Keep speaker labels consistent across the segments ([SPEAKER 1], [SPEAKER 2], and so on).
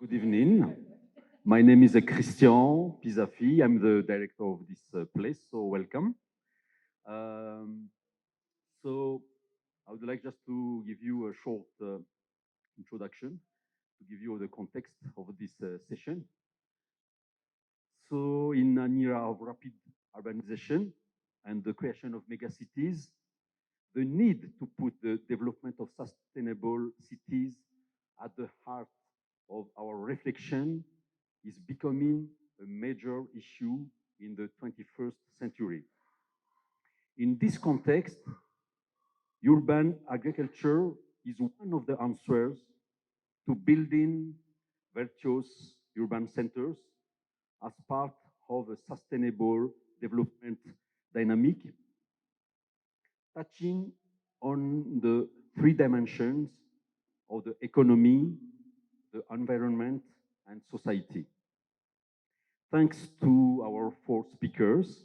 [SPEAKER 1] Good evening. My name is Christian Pisafi. I'm the director of this place, so welcome. Um, so I would like just to give you a short introduction to give you the context of this session. So in an era of rapid urbanization and the creation of megacities, the need to put the development of sustainable cities at the heart of our reflection is becoming a major issue in the 21st century. In this context, urban agriculture is one of the answers to building virtuous urban centers as part of a sustainable development dynamic, touching on the three dimensions of the economy, the environment, and society. Thanks to our four speakers,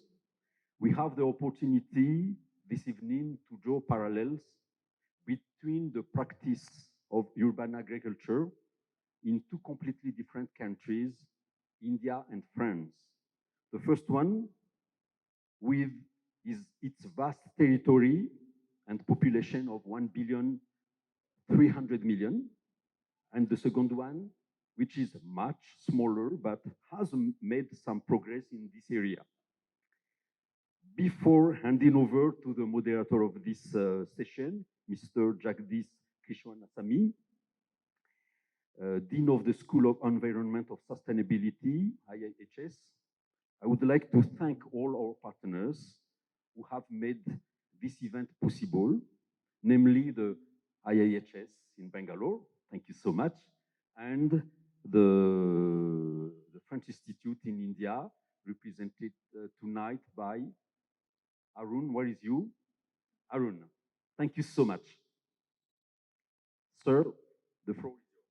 [SPEAKER 1] we have the opportunity this evening to draw parallels between the practice of urban agriculture in two completely different countries, India and France. The first one, with its vast territory and population of 1,300,000,000, and the second one, which is much smaller but has made some progress in this area. Before handing over to the moderator of this session, Mr. Jagdish Krishnaswamy, Dean of the School of Environment of Sustainability, IIHS, I would like to thank all our partners who have made this event possible, namely the IIHS in Bangalore, thank you so much, and the French Institute in India, represented tonight by Arun. Where is you? Arun, thank you so much. Sir, the floor is yours.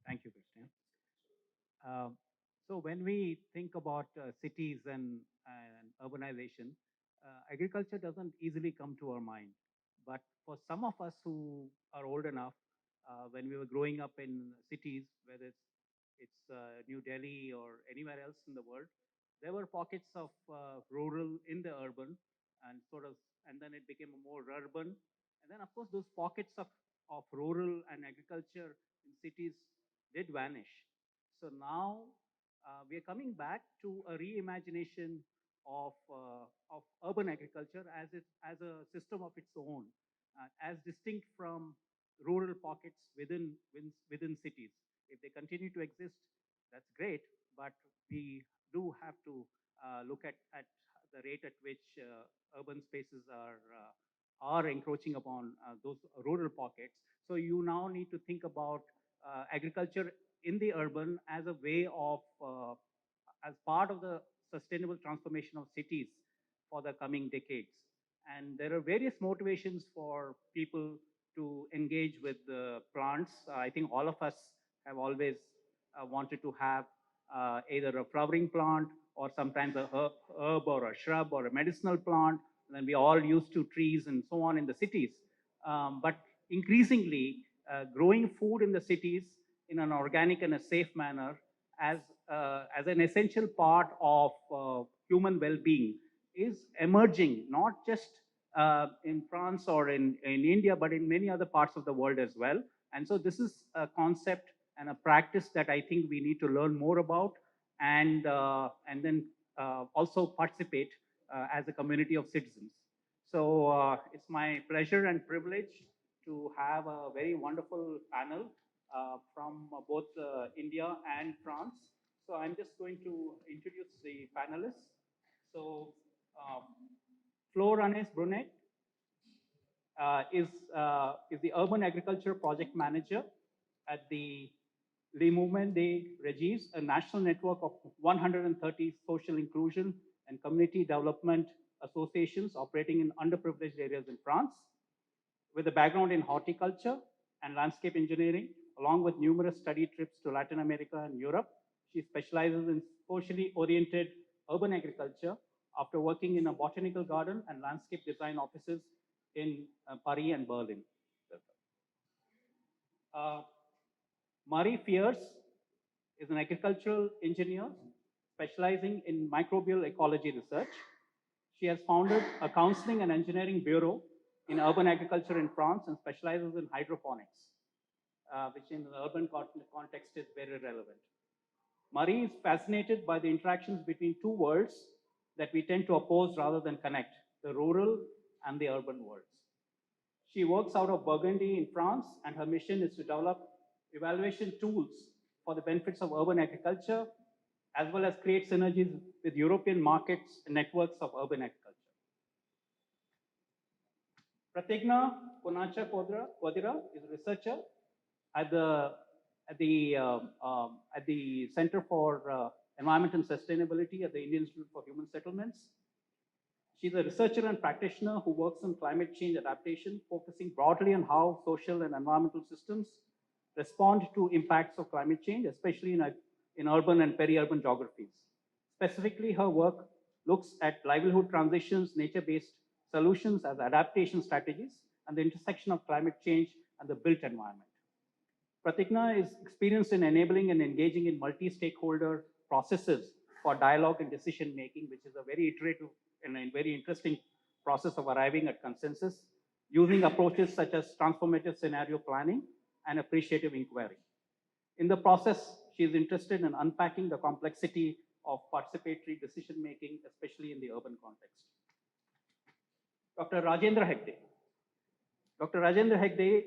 [SPEAKER 2] Thank you, Christian. So when we think about cities and urbanization, agriculture doesn't easily come to our mind. But for some of us who are old enough, when we were growing up in cities, whether it's New Delhi or anywhere else in the world, there were pockets of rural in the urban, and and then it became more urban. And then, of course, those pockets of rural and agriculture in cities did vanish. So now we are coming back to a reimagination of urban agriculture as a system of its own, as distinct from rural pockets within cities. If they continue to exist, that's great, but we do have to look at the rate at which urban spaces are encroaching upon those rural pockets. So you now need to think about agriculture in the urban as a way of, as part of the sustainable transformation of cities for the coming decades. And there are various motivations for people to engage with plants. I think all of us have always wanted to have either a flowering plant or sometimes a herb or a shrub or a medicinal plant. And then we all used to trees and so on in the cities. But increasingly, growing food in the cities in an organic and a safe manner as an essential part of human well-being is emerging, not just in France or in India, but in many other parts of the world as well. And so this is a concept and a practice that I think we need to learn more about, and then also participate as a community of citizens. So it's my pleasure and privilege to have a very wonderful panel from both India and France. So I'm just going to introduce the panelists. So Flore-Anaïs Brunet is the Urban Agriculture Project Manager at the Le Mouvement des Régies, a national network of 130 social inclusion and community development associations operating in underprivileged areas in France. With a background in horticulture and landscape engineering, along with numerous study trips to Latin America and Europe, she specializes in socially oriented urban agriculture after working in a botanical garden and landscape design offices in Paris and Berlin. Marie Friers is an agricultural engineer specializing in microbial ecology research. She has founded a counseling and engineering bureau in urban agriculture in France and specializes in hydroponics, which in the urban context is very relevant. Marie is fascinated by the interactions between two worlds that we tend to oppose rather than connect, the rural and the urban worlds. She works out of Burgundy in France, and her mission is to develop evaluation tools for the benefits of urban agriculture, as well as create synergies with European markets and networks of urban agriculture. Prathijna Poonacha Kodira is a researcher at the Center for Environment and Sustainability at the Indian Institute for Human Settlements. She's a researcher and practitioner who works on climate change adaptation, focusing broadly on how social and environmental systems respond to impacts of climate change, especially in urban and peri-urban geographies. Specifically, her work looks at livelihood transitions, nature-based solutions as adaptation strategies, and the intersection of climate change and the built environment. Prathijna is experienced in enabling and engaging in multi-stakeholder processes for dialogue and decision-making, which is a very iterative and a very interesting process of arriving at consensus, using approaches such as transformative scenario planning and appreciative inquiry. In the process, she is interested in unpacking the complexity of participatory decision-making, especially in the urban context. Dr. Rajendra Hegde. Dr. Rajendra Hegde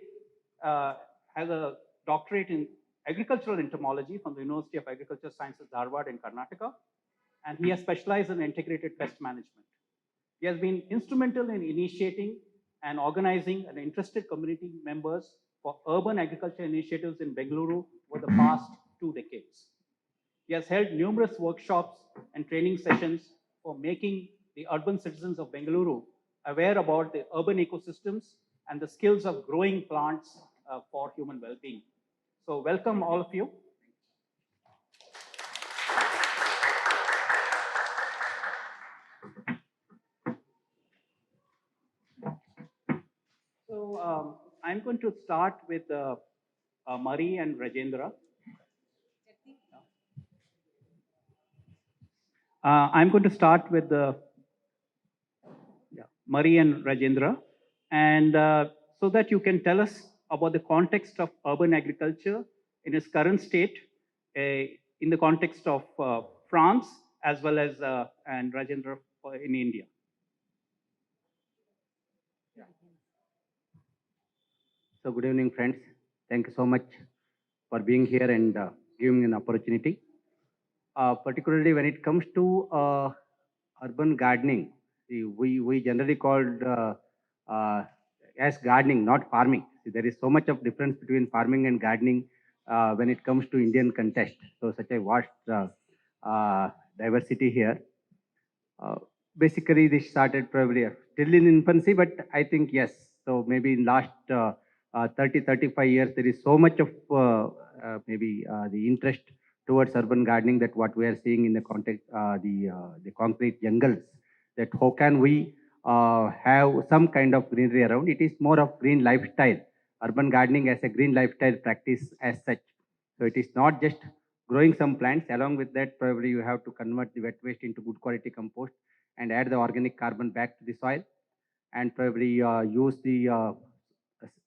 [SPEAKER 2] has a doctorate in agricultural entomology from the University of Agricultural Sciences, Dharwad in Karnataka, and he has specialized in integrated pest management. He has been instrumental in initiating and organizing an interested community members for urban agriculture initiatives in Bengaluru over the past 2 decades. He has held numerous workshops and training sessions for making the urban citizens of Bengaluru aware about the urban ecosystems and the skills of growing plants for human well-being. So welcome all of you. So I'm going to start with Marie and Rajendra. I'm going to start with Marie and Rajendra, and so that you can tell us about the context of urban agriculture in its current state, in the context of France, as well as and Rajendra in India.
[SPEAKER 3] Yeah. So good evening, friends. Thank you so much for being here and giving me an opportunity. Particularly when it comes to urban gardening, we generally called as gardening, not farming. See, there is so much of difference between farming and gardening when it comes to Indian context. So such a vast diversity here. Basically, this started probably still in infancy, but I think yes. So maybe in last 35 years, there is so much of the interest towards urban gardening that what we are seeing in the context, the concrete jungles, that how can we have some kind of greenery around. It is more of green lifestyle, urban gardening as a green lifestyle practice as such. So it is not just growing some plants. Along with that, probably you have to convert the wet waste into good quality compost and add the organic carbon back to the soil, and probably use the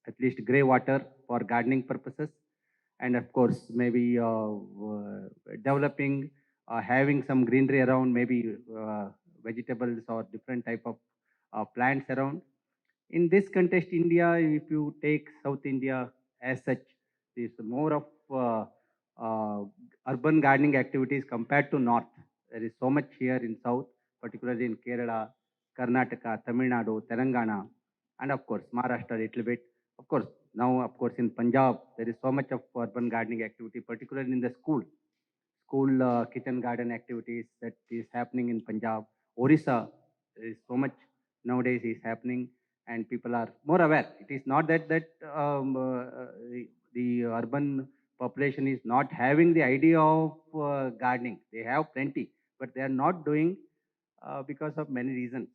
[SPEAKER 3] at least grey water for gardening purposes. And of course, maybe developing, having some greenery around, maybe vegetables or different type of plants around. In this context, India, if you take South India as such, is more of urban gardening activities compared to North. There is so much here in South, particularly in Kerala, Karnataka, Tamil Nadu, Telangana, and of course Maharashtra a little bit. Of course, now of course in Punjab, there is so much of urban gardening activity, particularly in the school kitchen garden activities that is happening in Punjab. Orissa, there is so much nowadays is happening, and people are more aware. It is not that the urban population is not having the idea of gardening. They have plenty, but they are not doing because of many reasons.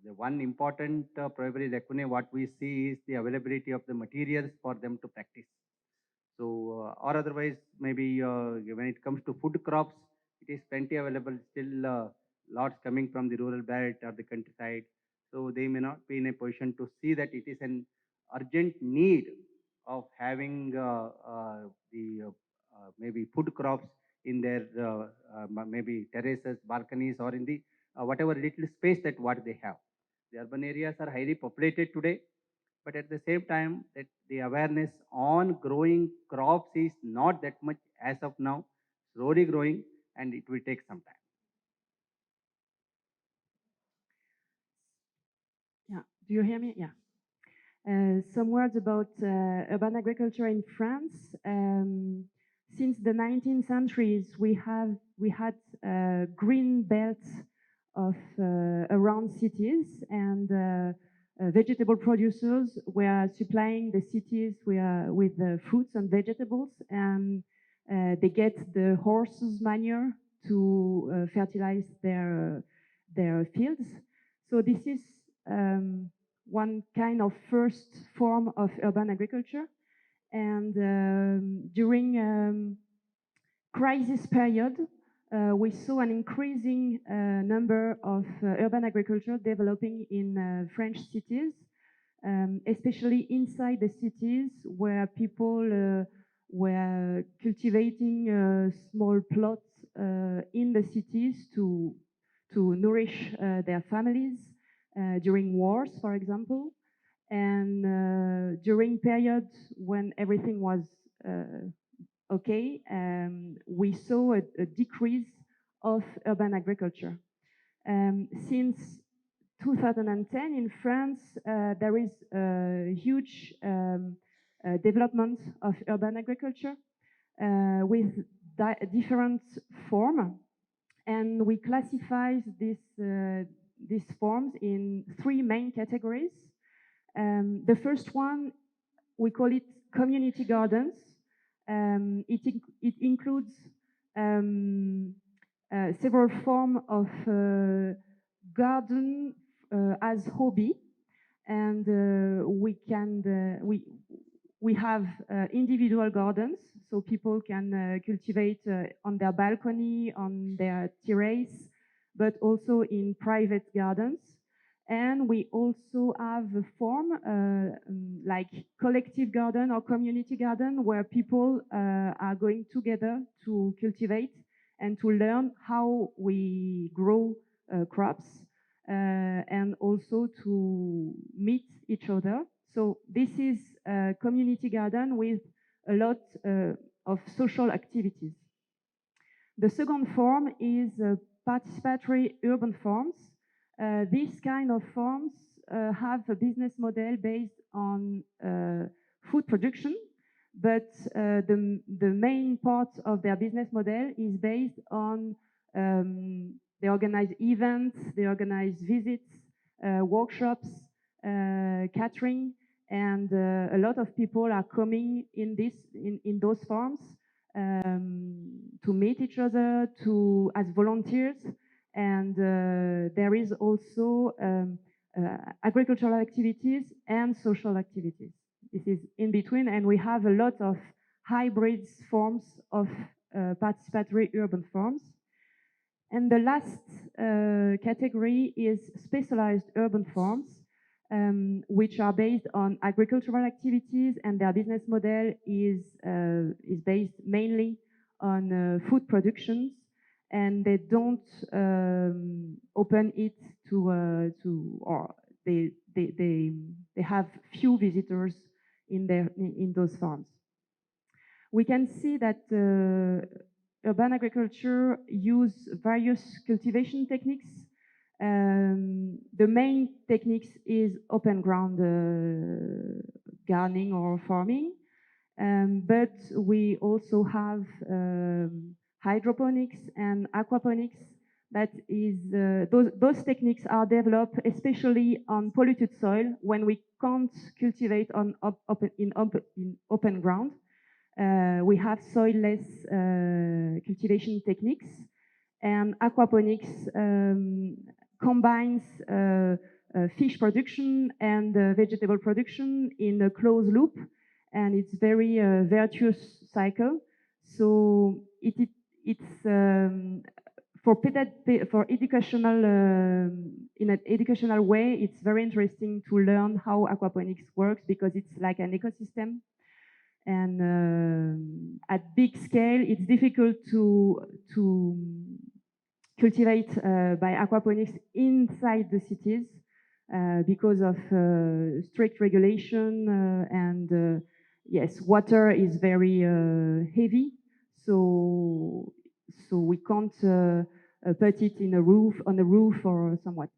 [SPEAKER 3] The one important probably lacuna what we see is the availability of the materials for them to practice. So, or otherwise, maybe when it comes to food crops, it is plenty available. Still, lots coming from the rural belt or the countryside. So they may not be in a position to see that it is an urgent need of having the maybe food crops in their maybe terraces, balconies, or in the whatever little space that what they have. The urban areas are highly populated today, but at the same time that the awareness on growing crops is not that much as of now, slowly growing, and it will take some time.
[SPEAKER 4] Yeah, do you hear me? Yeah. Some words about urban agriculture in France. Since the 19th centuries, we had green belts of around cities, and vegetable producers were supplying the cities with fruits and vegetables, and they get the horses' manure to fertilize their fields. So this is one kind of first form of urban agriculture. And during crisis period, we saw an increasing number of urban agriculture developing in French cities, especially inside the cities where people were cultivating small plots in the cities to nourish their families during wars, for example. And during periods when everything was okay, we saw a decrease of urban agriculture. Since 2010 in France, there is a huge development of urban agriculture with different form, and we classify these forms in three main categories. The first one, we call it community gardens. It includes several forms of garden as hobby, and we have individual gardens, so people can cultivate on their balcony, on their terrace, but also in private gardens. And we also have a form like collective garden or community garden, where people are going together to cultivate and to learn how we grow crops, and also to meet each other. So this is a community garden with a lot of social activities. The second form is participatory urban farms. These kind of farms have a business model based on food production, but the main part of their business model is based on they organize events, they organize visits, workshops, catering, and a lot of people are coming in those farms to meet each other, as volunteers. And there is also agricultural activities and social activities. This is in between, and we have a lot of hybrid forms of participatory urban farms. And the last category is specialized urban farms, which are based on agricultural activities, and their business model is based mainly on food productions, and they don't open it or they have few visitors in those farms. We can see that urban agriculture use various cultivation techniques. The main techniques is open ground gardening or farming, but we also have hydroponics and aquaponics. That is, those techniques are developed especially on polluted soil when we can't cultivate on open ground. We have soilless cultivation techniques, and aquaponics combines fish production and vegetable production in a closed loop, and it's very virtuous cycle. So it's for educational in an educational way, it's very interesting to learn how aquaponics works because it's like an ecosystem. And at big scale, it's difficult to cultivate by aquaponics inside the cities because of strict regulation and yes, water is very heavy, so we can't put it in on a roof or somewhat.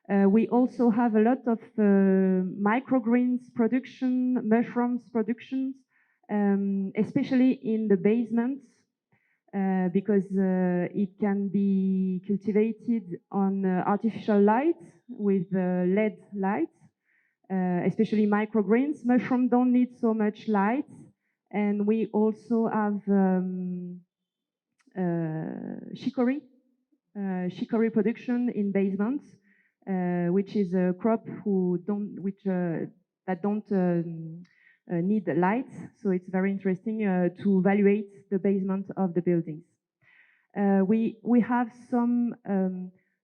[SPEAKER 4] We also have a lot of microgreens production, mushrooms productions, especially in the basements, because it can be cultivated on artificial light with LED lights, especially microgreens. Mushrooms don't need so much light, and we also have chicory production in basements, which is a crop that don't need light. So it's very interesting to evaluate the basement of the buildings. We have some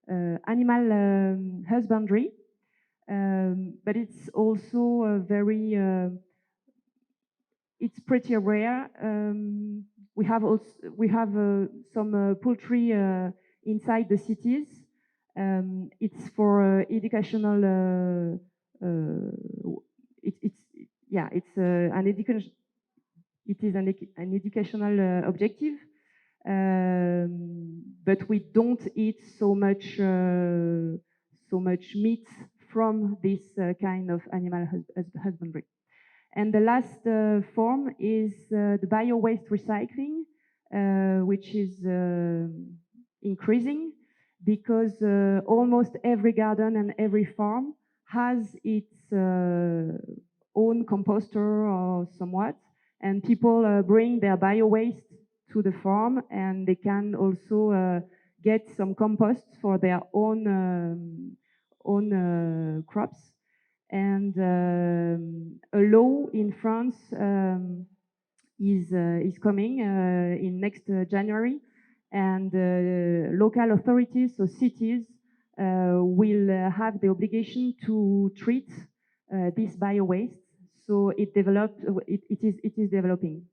[SPEAKER 4] animal husbandry, but it's also very it's pretty rare. We have some poultry inside the cities. It's for educational. It's an education. It is an educational objective, but we don't eat so much meat from this kind of animal husbandry. And the last form is the bio-waste recycling, which is increasing because almost every garden and every farm has its own composter or somewhat, and people bring their bio-waste to the farm, and they can also get some compost for their own crops. And a law in France is coming in next January, and local authorities, so cities, will have the obligation to treat this bio-waste. So it is developing.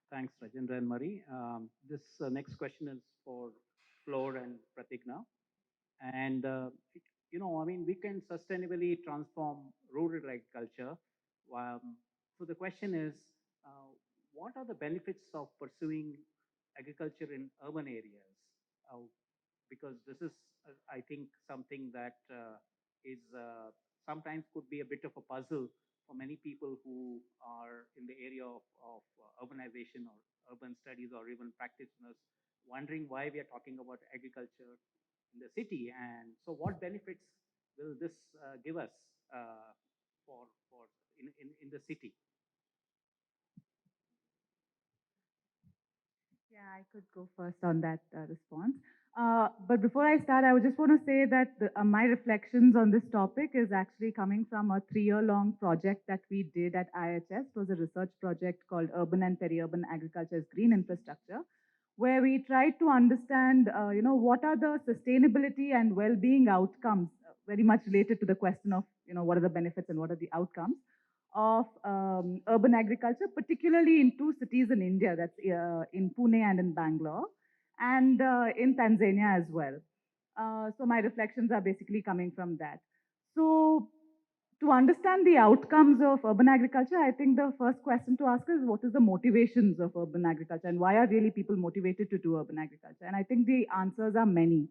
[SPEAKER 2] Thanks, Rajendra and Marie. This next question is for Flore and Prathijna. And, I mean, we can sustainably transform rural agriculture. So the question is, what are the benefits of pursuing agriculture in urban areas? Because this is, I think, something that is sometimes could be a bit of a puzzle for many people who are in the area of urbanization or urban studies or even practitioners, wondering why we are talking about agriculture in the city. And so what benefits will this give us for in the city?
[SPEAKER 5] Yeah, I could go first on that response. But before I start, I would just want to say that my reflections on this topic is actually coming from a 3-year-long project that we did at IIHS. It was a research project called Urban and Peri-Urban Agriculture as Green Infrastructure, where we tried to understand, what are the sustainability and well-being outcomes, very much related to the question of, what are the benefits and what are the outcomes of urban agriculture, particularly in 2 cities in India, that's in Pune and in Bangalore, and in Tanzania as well. So my reflections are basically coming from that. So to understand the outcomes of urban agriculture, I think the first question to ask is what is the motivations of urban agriculture and why are really people motivated to do urban agriculture? And I think the answers are many.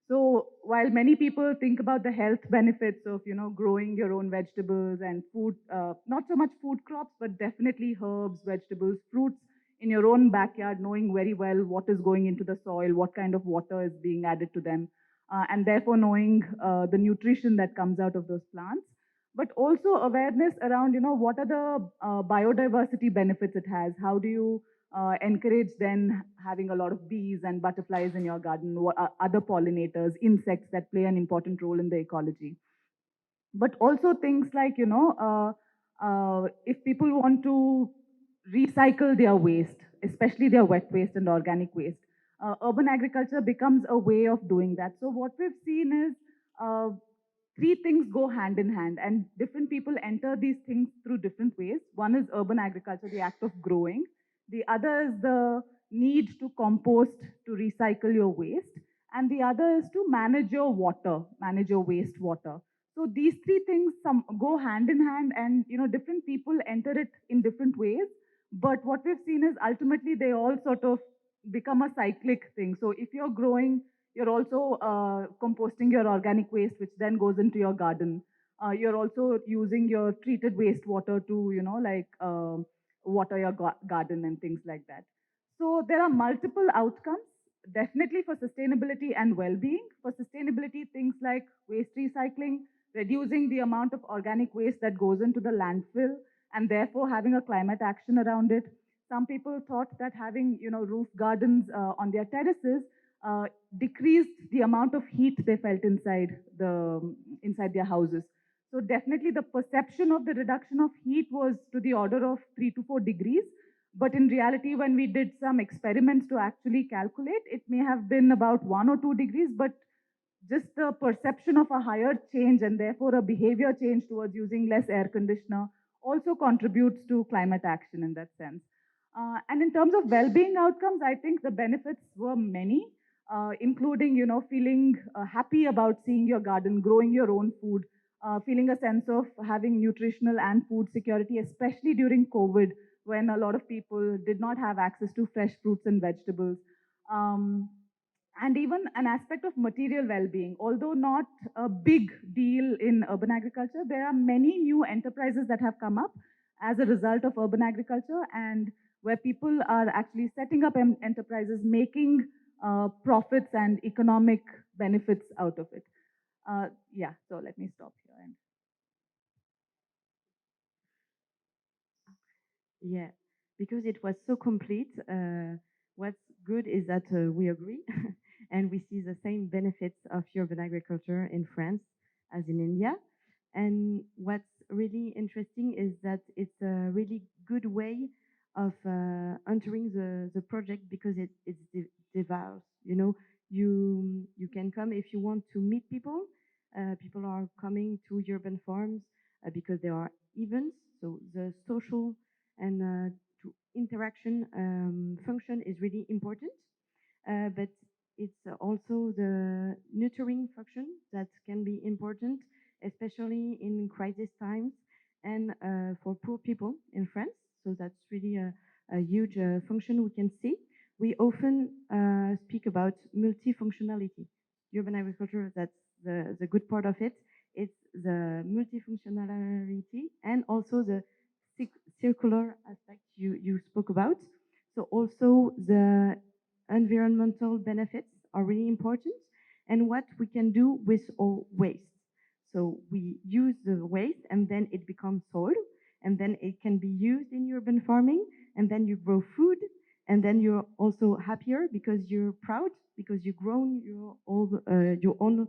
[SPEAKER 5] So while many people think about the health benefits of, growing your own vegetables and food, not so much food crops, but definitely herbs, vegetables, fruits in your own backyard, knowing very well what is going into the soil, what kind of water is being added to them, and therefore knowing the nutrition that comes out of those plants. But also awareness around, what are the biodiversity benefits it has? How do you encourage then having a lot of bees and butterflies in your garden, what are other pollinators, insects that play an important role in the ecology? But also things like, if people want to recycle their waste, especially their wet waste and organic waste, urban agriculture becomes a way of doing that. So what we've seen is three things go hand in hand, and different people enter these things through different ways. One is urban agriculture, the act of growing. The other is the need to compost, to recycle your waste. And the other is to manage your water, manage your wastewater. So these three things go hand in hand, and different people enter it in different ways. But what we've seen is ultimately they all sort of become a cyclic thing. So if you're growing, you're also composting your organic waste, which then goes into your garden. You're also using your treated wastewater to, water your garden and things like that. So there are multiple outcomes, definitely for sustainability and well-being. For sustainability, things like waste recycling, reducing the amount of organic waste that goes into the landfill, and therefore having a climate action around it. Some people thought that having, roof gardens on their terraces uh, decreased the amount of heat they felt inside their houses. So definitely the perception of the reduction of heat was to the order of 3 to 4 degrees. But in reality, when we did some experiments to actually calculate, it may have been about 1 or 2 degrees, but just the perception of a higher change and therefore a behavior change towards using less air conditioner also contributes to climate action in that sense. And in terms of well-being outcomes, I think the benefits were many, including, feeling happy about seeing your garden, growing your own food, feeling a sense of having nutritional and food security, especially during COVID, when a lot of people did not have access to fresh fruits and vegetables. Um, and even an aspect of material well-being. Although not a big deal in urban agriculture, there are many new enterprises that have come up as a result of urban agriculture, and where people are actually setting up enterprises, making profits and economic benefits out of it. Yeah, so let me stop here.
[SPEAKER 4] Yeah, because it was so complete. What's good is that we agree and we see the same benefits of urban agriculture in France as in India. And what's really interesting is that it's a really good way of entering the project because it's diverse. You can come if you want to meet people. People are coming to urban farms because there are events. So the social and to interaction function is really important. But it's also the nurturing function that can be important, especially in crisis times and for poor people in France. So that's really a huge function we can see. We often speak about multifunctionality. Urban agriculture, that's the good part of it. It's the multifunctionality and also the circular aspect you spoke about. So also the environmental benefits are really important and what we can do with all waste. So we use the waste and then it becomes soil and then it can be used in urban farming and then you grow food and then you're also happier because you're proud because you grown your own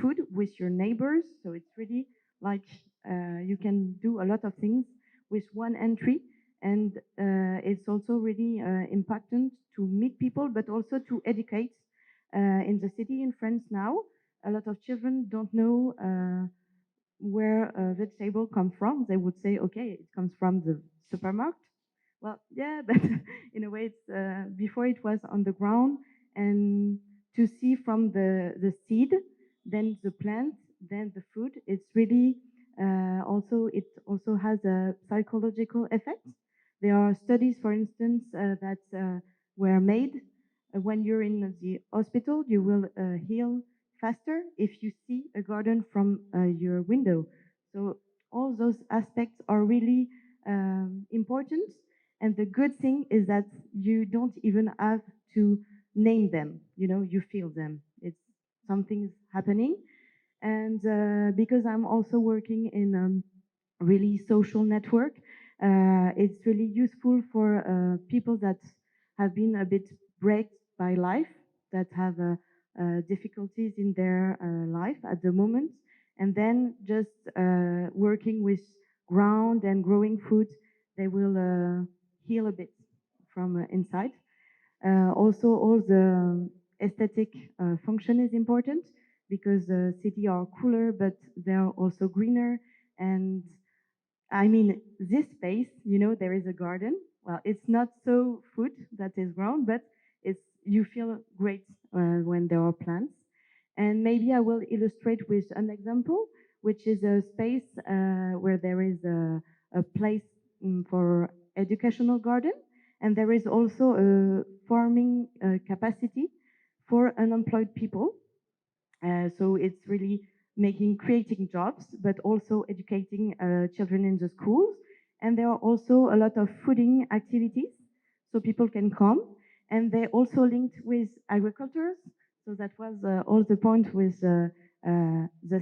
[SPEAKER 4] food with your neighbors. So it's really like you can do a lot of things with one entry and it's also really important to meet people, but also to educate. In the city in France now, a lot of children don't know where a vegetable comes from. They would say, okay, it comes from the supermarket. Well, yeah, but in a way, it's before it was on the ground, and to see from the seed, then the plant, then the food. It's really it also has a psychological effect. There are studies, for instance, that were made when you're in the hospital, you will heal faster if you see a garden from your window. So all those aspects are really important. And the good thing is that you don't even have to name them. You feel them. It's something's happening. And because I'm also working in really social network, it's really useful for people that have been a bit break by life, that have difficulties in their life at the moment. And then just working with ground and growing food, they will heal a bit from inside. Also, all the aesthetic function is important because the city are cooler, but they are also greener. And I mean, this space, you know, there is a garden. Well, it's not so food that is grown, but it's you feel great when there are plants. And maybe I will illustrate with an example, which is a space where there is a place for educational garden, and there is also a farming capacity for unemployed people. So it's really creating jobs, but also educating children in the schools. And there are also a lot of fooding activities, so people can come. And they also linked with agriculture. So that was all the point with the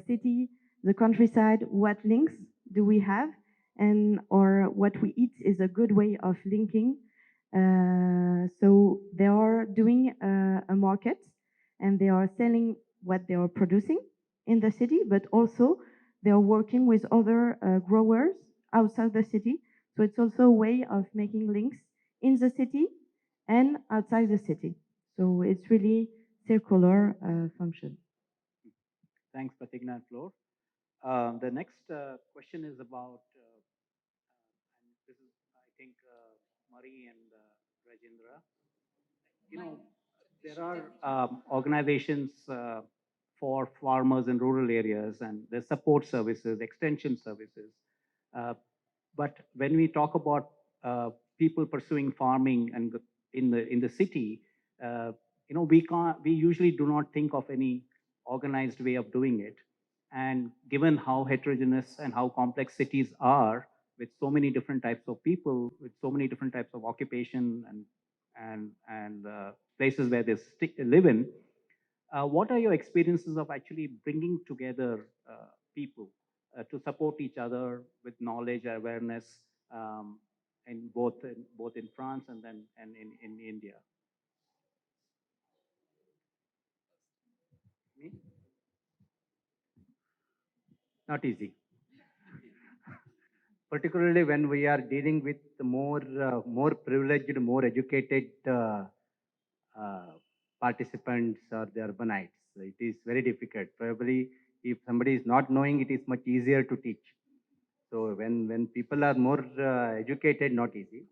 [SPEAKER 4] city, the countryside. What links do we have, and or what we eat is a good way of linking. So they are doing a market, and they are selling what they are producing in the city, but also they are working with other growers outside the city. So it's also a way of making links in the city and outside the city. So it's really circular function.
[SPEAKER 2] Thanks, Prathijna and Flore. The next question is about, and this is, I think, Marie and Rajendra. You know, there are organizations for farmers in rural areas, and there's support services, extension services. Uh, but when we talk about people pursuing farming and in the city, uh, you know, we usually do not think of any organized way of doing it. And given how heterogeneous and how complex cities are, with so many different types of people, with so many different types of occupation and places where they live in, what are your experiences of actually bringing together people to support each other with knowledge, awareness, um, both in France and then and in India? Me?
[SPEAKER 3] Not easy. Particularly when we are dealing with more privileged, more educated uh, participants or the urbanites. It is very difficult. Probably, if somebody is not knowing, it is much easier to teach. So when people are more educated, not easy.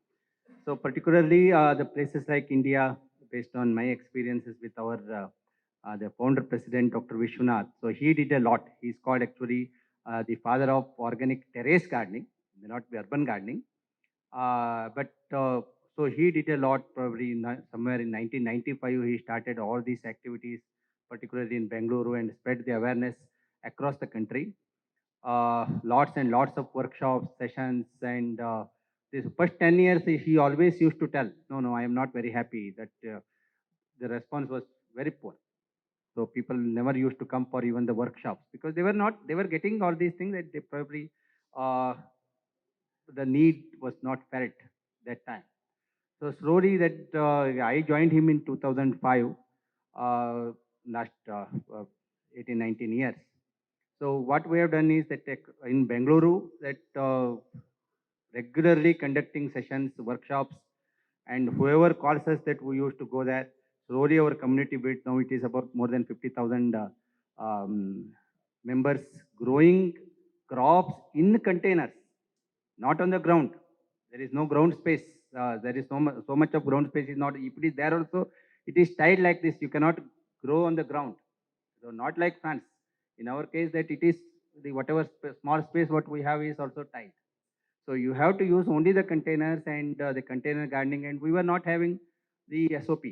[SPEAKER 3] So particularly the places like India, based on my experiences with our the founder president, Dr. Vishwanath. So he did a lot. He's called actually the father of organic terrace gardening, may not be urban gardening. But so he did a lot. Probably somewhere in 1995, he started all these activities, particularly in Bengaluru, and spread the awareness across the country. Lots and lots of workshops, sessions, and this first 10 years, he always used to tell, no, I am not very happy that the response was very poor. So people never used to come for even the workshops because they were getting all these things that they probably, uh, the need was not felt that time. So slowly that I joined him in 2005, last 18, 19 years. So what we have done is that in Bengaluru, that regularly conducting sessions, workshops, and whoever calls us that we used to go there. Slowly our community built. Now it is about more than 50,000 members growing crops in containers, not on the ground. There is no ground space. There is so much of ground space is not. If it is there also, it is tied like this. You cannot grow on the ground. So not like France. In our case, that it is the whatever small space what we have is also tied. So you have to use only the containers and the container gardening. And we were not having the SOP.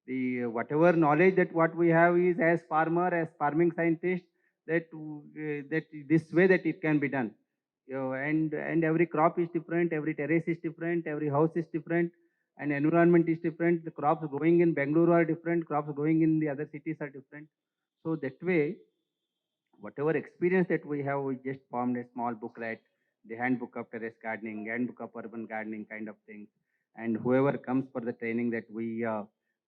[SPEAKER 3] The whatever knowledge that what we have is as farmer, as farming scientist, that this way that it can be done. You know, and every crop is different, every terrace is different, every house is different, and environment is different. The crops growing in Bengaluru are different, crops growing in the other cities are different. So that way, whatever experience that we have, we just formed a small booklet, the handbook of terrace gardening, handbook of urban gardening kind of things. And whoever comes for the training that we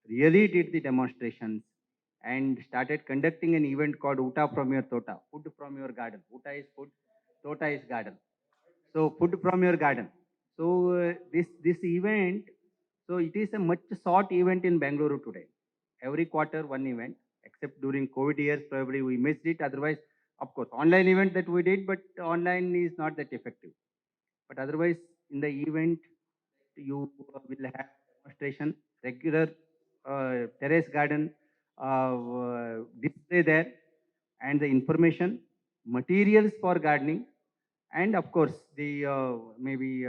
[SPEAKER 3] really did the demonstrations. and started conducting an event called Uta from your Tota, food from your garden. Uta is food, Tota is garden. So food from your garden. So this event, so it is a much sought event in Bengaluru today. Every quarter one event, except during COVID years, probably we missed it. Otherwise, of course, online event that we did, but online is not that effective. But otherwise, in the event, you will have demonstration, regular terrace garden display there, and the information, materials for gardening, and of course the maybe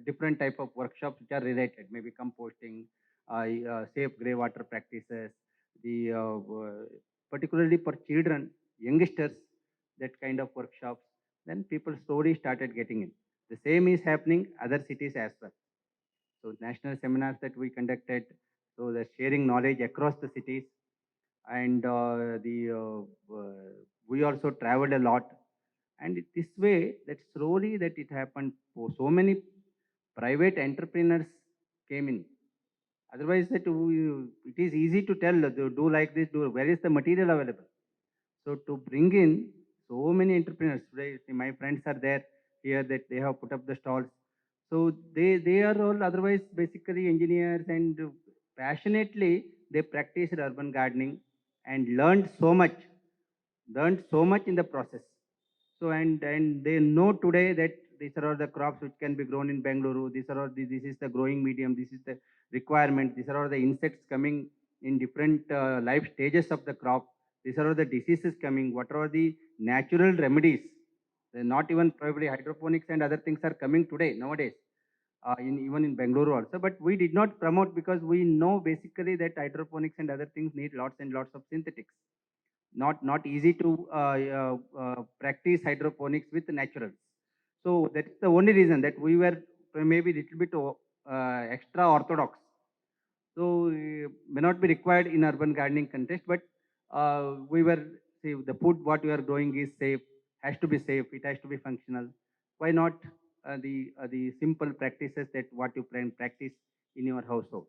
[SPEAKER 3] different type of workshops which are related, maybe composting, safe grey water practices, the particularly for children, youngsters, that kind of workshops. Then people slowly started getting in. The same is happening other cities as well. So national seminars that we conducted, so the sharing knowledge across the cities, and we also traveled a lot, and this way that slowly that it happened. So many private entrepreneurs came in. Otherwise, that it is easy to tell, do like this, do where is the material available. So to bring in so many entrepreneurs today, my friends are there here that they have put up the stalls. So they are all otherwise basically engineers, and passionately they practiced urban gardening and learned so much in the process. So and they know today that these are all the crops which can be grown in Bengaluru. These are all this is the growing medium. This is the requirement. These are all the insects coming in different life stages of the crop. These are all the diseases coming. What are the natural remedies? They're not even probably hydroponics and other things are coming today nowadays. Even in Bengaluru also, but we did not promote because we know basically that hydroponics and other things need lots and lots of synthetics. Not easy to practice hydroponics with naturals. So that's the only reason that we were maybe little bit extra orthodox. So may not be required in urban gardening context, but we were say the food what you are growing is safe, has to be safe, it has to be functional. Why not the simple practices that what you can practice in your household?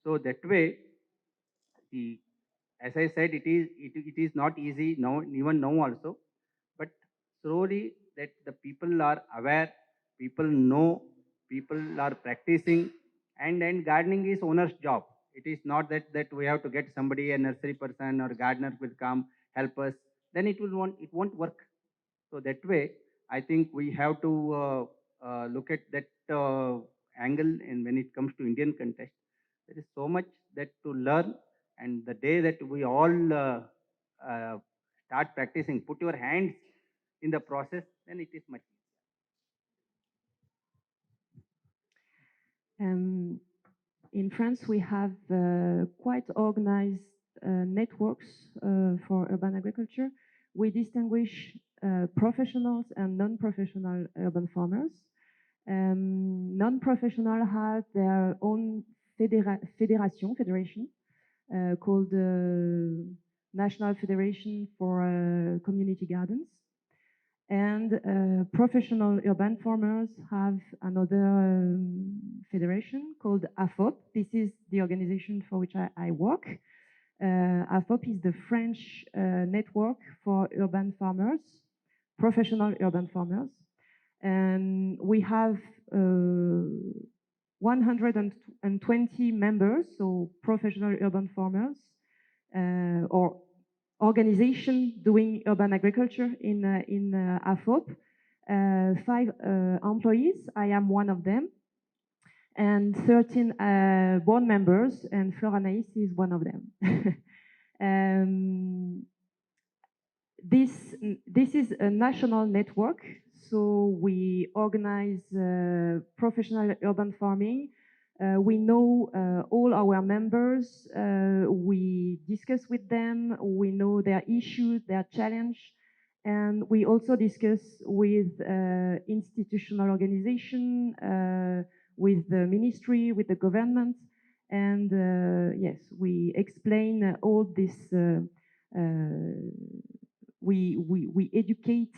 [SPEAKER 3] So that way, the as I said, it is not easy now, even now also, but slowly that the people are aware, people know, people are practicing, and gardening is owner's job. It is not that we have to get somebody, a nursery person or gardener will come help us. Then it won't work. So that way, I think we have to look at that angle. And when it comes to Indian context, there is so much that to learn. And the day that we all uh, start practicing, put your hands in the process, then it is much
[SPEAKER 4] In France, we have quite organized networks for urban agriculture. We distinguish professionals and non-professional urban farmers. Non-professional have their own federation called National Federation for Community Gardens. And professional urban farmers have another federation called AFAUP. This is the organization for which I work. AFAUP is the French network for urban farmers, professional urban farmers. And we have 120 members, so professional urban farmers, or organization doing urban agriculture in AFAUP. 5 employees, I am one of them, and 13 board members, and Flore-Anaïs is one of them. This is a national network, so we organize professional urban farming. We know all our members, we discuss with them, we know their issues, their challenge, and we also discuss with institutional organization, with the ministry, with the government, and yes, we explain all this. We educate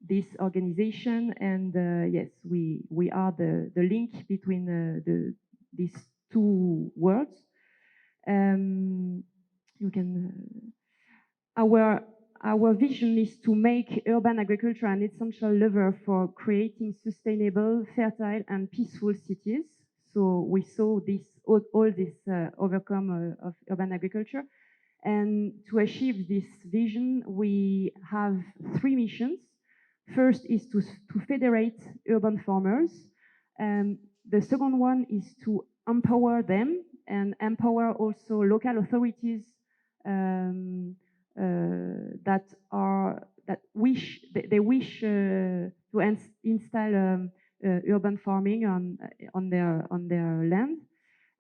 [SPEAKER 4] this organization, and yes, we are the link between these two worlds. you can. Our vision is to make urban agriculture an essential lever for creating sustainable, fertile, and peaceful cities. So we saw this all this overcome of urban agriculture. And to achieve this vision, we have 3 missions. First is to federate urban farmers. The second one is to empower them and empower also local authorities that wish to install urban farming on their land.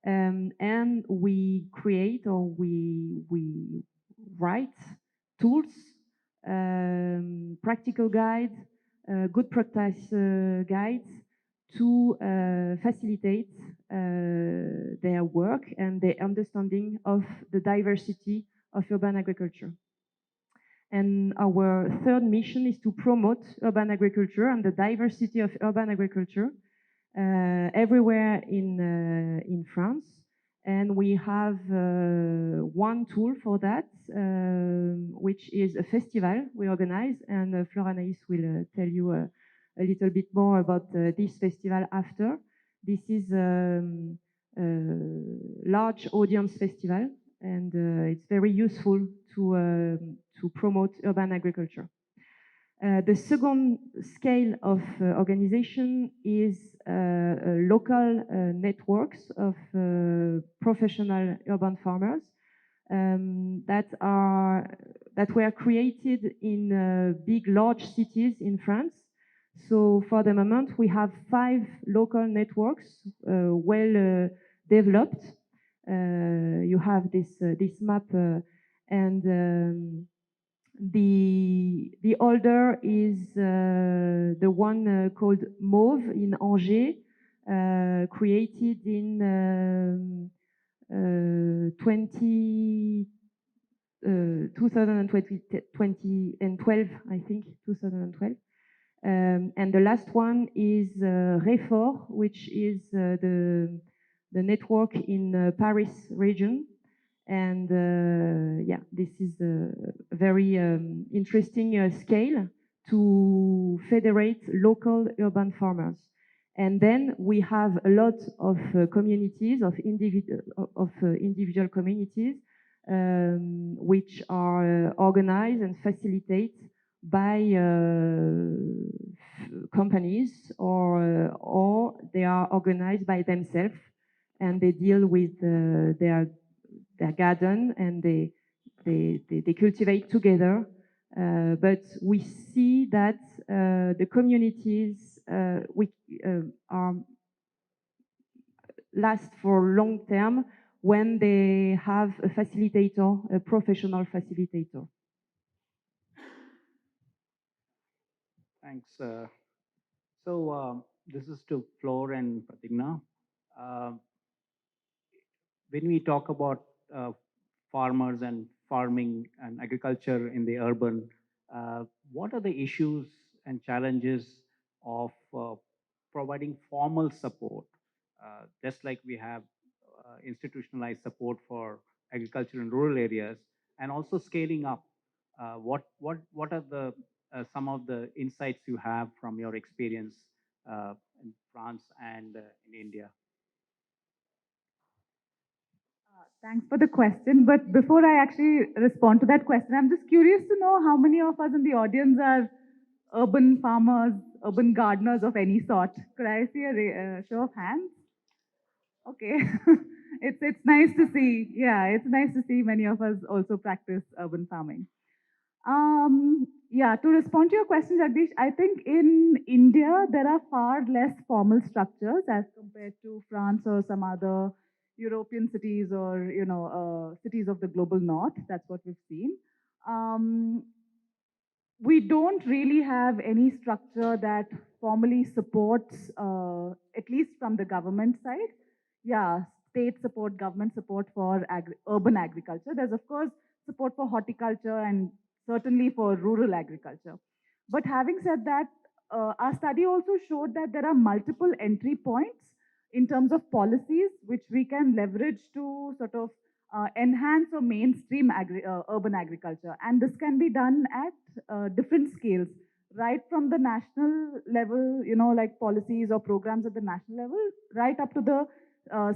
[SPEAKER 4] And we create or we write tools, practical guides, good practice guides to facilitate their work and their understanding of the diversity of urban agriculture. And our third mission is to promote urban agriculture and the diversity of urban agriculture everywhere in France. And we have one tool for that, which is a festival we organize. And Flore-Anaïs will tell you a little bit more about this festival after. This is a large audience festival, and it's very useful to promote urban agriculture. The second scale of organization is local networks of professional urban farmers that were created in big, large cities in France. So for the moment, we have 5 local networks well developed. You have this map, and the older is the one called Mauve in Angers, created in 2012, I think, 2012. And the last one is Réfort, which is the network in Paris region. And yeah, this is a very interesting scale to federate local urban farmers. And then we have a lot of communities, of individual communities, which are organized and facilitated by companies, or they are organized by themselves, and they deal with their garden, and they cultivate together. But we see that the communities are last for long term when they have a facilitator, a professional facilitator.
[SPEAKER 2] Thanks. This is to Flore and Prathijna. When we talk about farmers and farming and agriculture in the urban, what are the issues and challenges of providing formal support, just like we have institutionalized support for agriculture in rural areas, and also scaling up? What are the some of the insights you have from your experience in France and in India?
[SPEAKER 5] Thanks for the question. But before I actually respond to that question, I'm just curious to know how many of us in the audience are urban farmers, urban gardeners of any sort. Could I see a show of hands? Okay. It's nice to see. Yeah, it's nice to see many of us also practice urban farming. Yeah, to respond to your question, Jagdish, I think in India, there are far less formal structures as compared to France or some other European cities, or, you know, cities of the global north. That's what we've seen. We don't really have any structure that formally supports, at least from the government side. Yeah, state support, government support for urban agriculture. There's, of course, support for horticulture and certainly for rural agriculture. But having said that, our study also showed that there are multiple entry points in terms of policies which we can leverage to sort of enhance or mainstream urban agriculture. And this can be done at different scales, right from the national level, like policies or programs at the national level, right up to the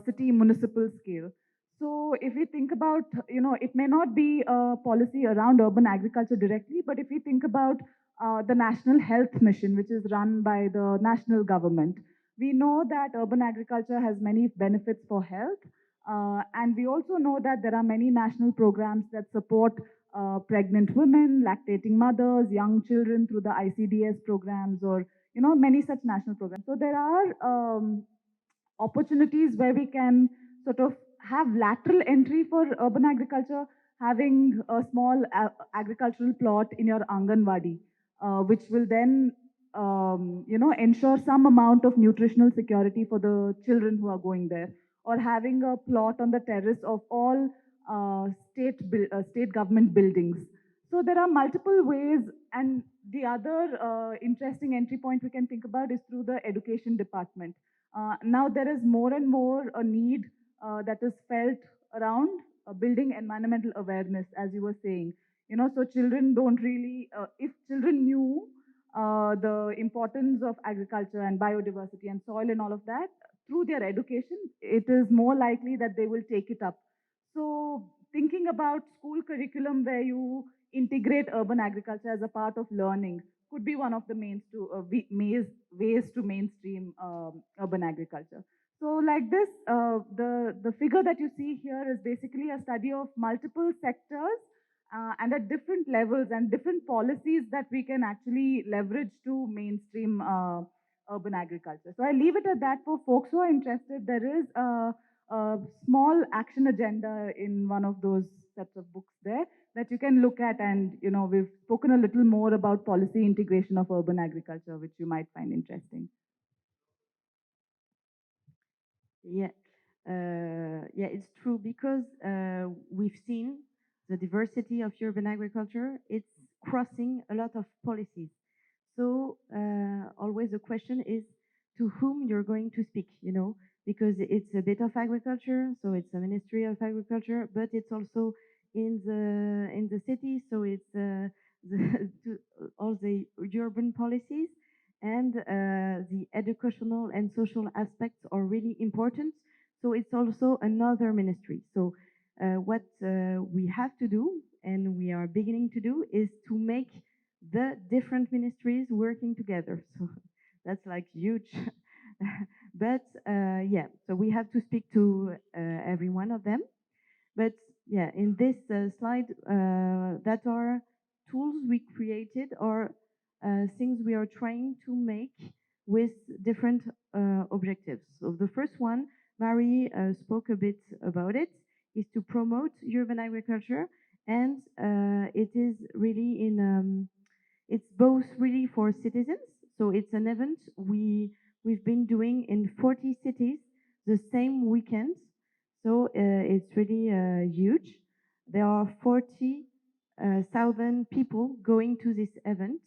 [SPEAKER 5] city municipal scale. So if we think about, it may not be a policy around urban agriculture directly, but if we think about the National Health Mission, which is run by the national government, we know that urban agriculture has many benefits for health. And we also know that there are many national programs that support pregnant women, lactating mothers, young children through the ICDS programs, or many such national programs. So there are opportunities where we can sort of have lateral entry for urban agriculture, having a small agricultural plot in your Anganwadi, which will then ensure some amount of nutritional security for the children who are going there, or having a plot on the terrace of all state government buildings. So there are multiple ways, and the other interesting entry point we can think about is through the education department. Now there is more and more a need that is felt around building environmental awareness, as you were saying. So children don't really, if children knew the importance of agriculture and biodiversity and soil and all of that, through their education, it is more likely that they will take it up. So thinking about school curriculum where you integrate urban agriculture as a part of learning could be one of the ways to mainstream urban agriculture. So like this, the figure that you see here is basically a study of multiple sectors and at different levels and different policies that we can actually leverage to mainstream urban agriculture. So I leave it at that for folks who are interested. There is a small action agenda in one of those sets of books there that you can look at, and we've spoken a little more about policy integration of urban agriculture, which you might find interesting.
[SPEAKER 6] Yeah, yeah, it's true because we've seen the diversity of urban agriculture. It's crossing a lot of policies. So always the question is to whom you're going to speak, because it's a bit of agriculture, so it's a Ministry of Agriculture, but it's also in the city, so it's all the urban policies, and the educational and social aspects are really important. So it's also another ministry. So what we have to do, and we are beginning to do, is to make the different ministries working together. So that's like huge. But yeah, so we have to speak to every one of them. But yeah, in this slide, that are tools we created or things we are trying to make with different objectives. So the first one, Mary spoke a bit about it, is to promote urban agriculture, and it is really it's both really for citizens. So it's an event we've been doing in 40 cities the same weekend. So it's really huge. There are 40,000 people going to this event,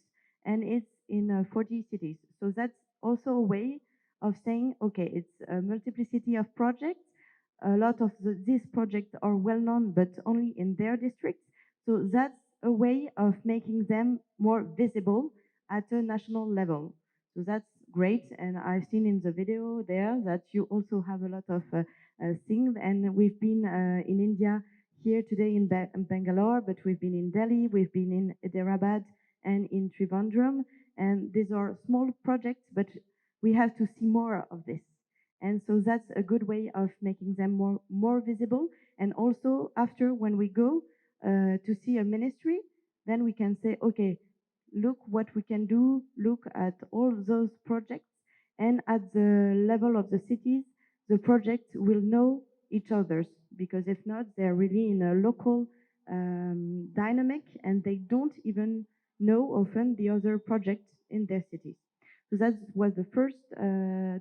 [SPEAKER 6] and it's in 40 cities. So that's also a way of saying, okay, it's a multiplicity of projects. A lot of these projects are well known, but only in their districts. So that's a way of making them more visible at a national level. So that's great. And I've seen in the video there that you also have a lot of things. And we've been in India here today in Bangalore, but we've been in Delhi, we've been in Hyderabad and in Trivandrum. And these are small projects, but we have to see more of this. And so that's a good way of making them more visible. And also after, when we go to see a ministry, then we can say, okay, look what we can do, look at all those projects, and at the level of the cities, the projects will know each other's, because if not, they're really in a local dynamic, and they don't even know often the other projects in their cities. So that was the first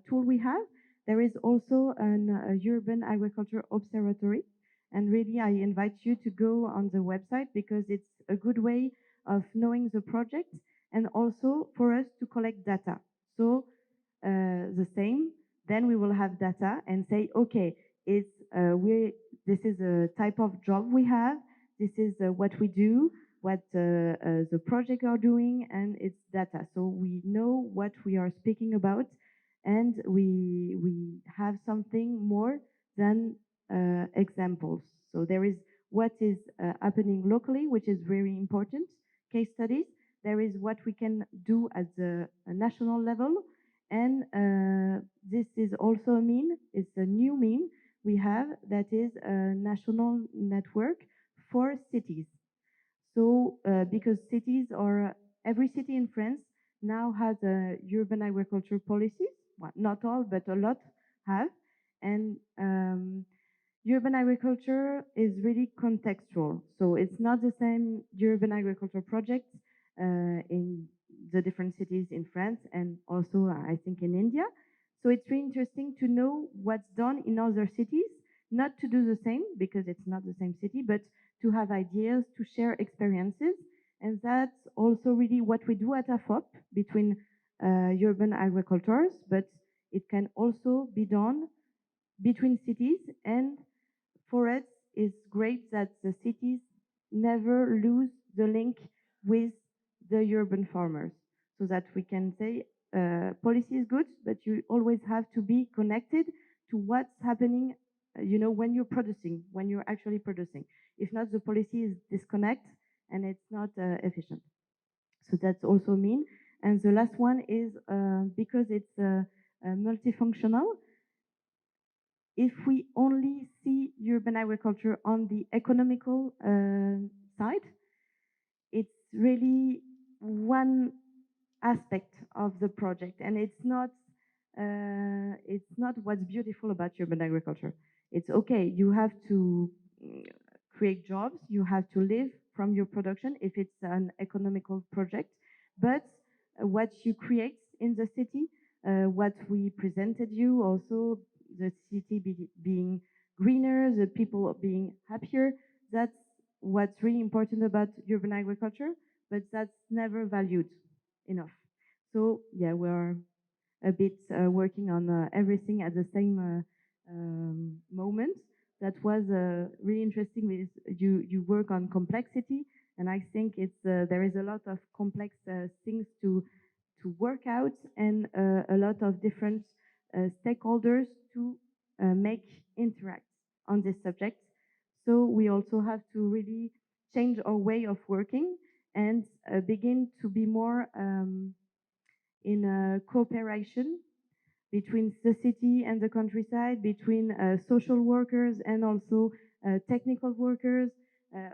[SPEAKER 6] tool we have. There is also an urban agriculture observatory, and really I invite you to go on the website, because it's a good way of knowing the project, and also for us to collect data. So the same, then we will have data and say, okay, it's this is a type of job we have. This is what we do, what the project are doing, and it's data. So we know what we are speaking about, and we have something more than examples. So there is what is happening locally, which is very important, case studies. There is what we can do at the national level, and this is also a mean, it's a new mean we have, that is a national network for cities. So because cities are, every city in France now has a urban agriculture policies, well, not all, but a lot have. And urban agriculture is really contextual. So it's not the same urban agriculture project in the different cities in France and also I think in India. So it's really interesting to know what's done in other cities, not to do the same because it's not the same city, but to have ideas, to share experiences. And that's also really what we do at AFAUP between urban agricultures, but it can also be done between cities. And for us, it's great that the cities never lose the link with the urban farmers, so that we can say policy is good, but you always have to be connected to what's happening, when you're producing, when you're actually producing. If not, the policy is disconnect and it's not efficient. So that's also mean. And the last one is because it's multifunctional, if we only see urban agriculture on the economical side, it's really one aspect of the project, and it's not what's beautiful about urban agriculture. It's okay, you have to create jobs, you have to live from your production if it's an economical project, but what you create in the city, what we presented you also, the city being greener, the people being happier, that's what's really important about urban agriculture, but that's never valued enough. So yeah, we're a bit working on everything at the same moment. That was really interesting. With you work on complexity, and I think it's there is a lot of complex things to work out, and a lot of different stakeholders to make interact on this subject. So we also have to really change our way of working and begin to be more in a cooperation between the city and the countryside, between social workers and also technical workers,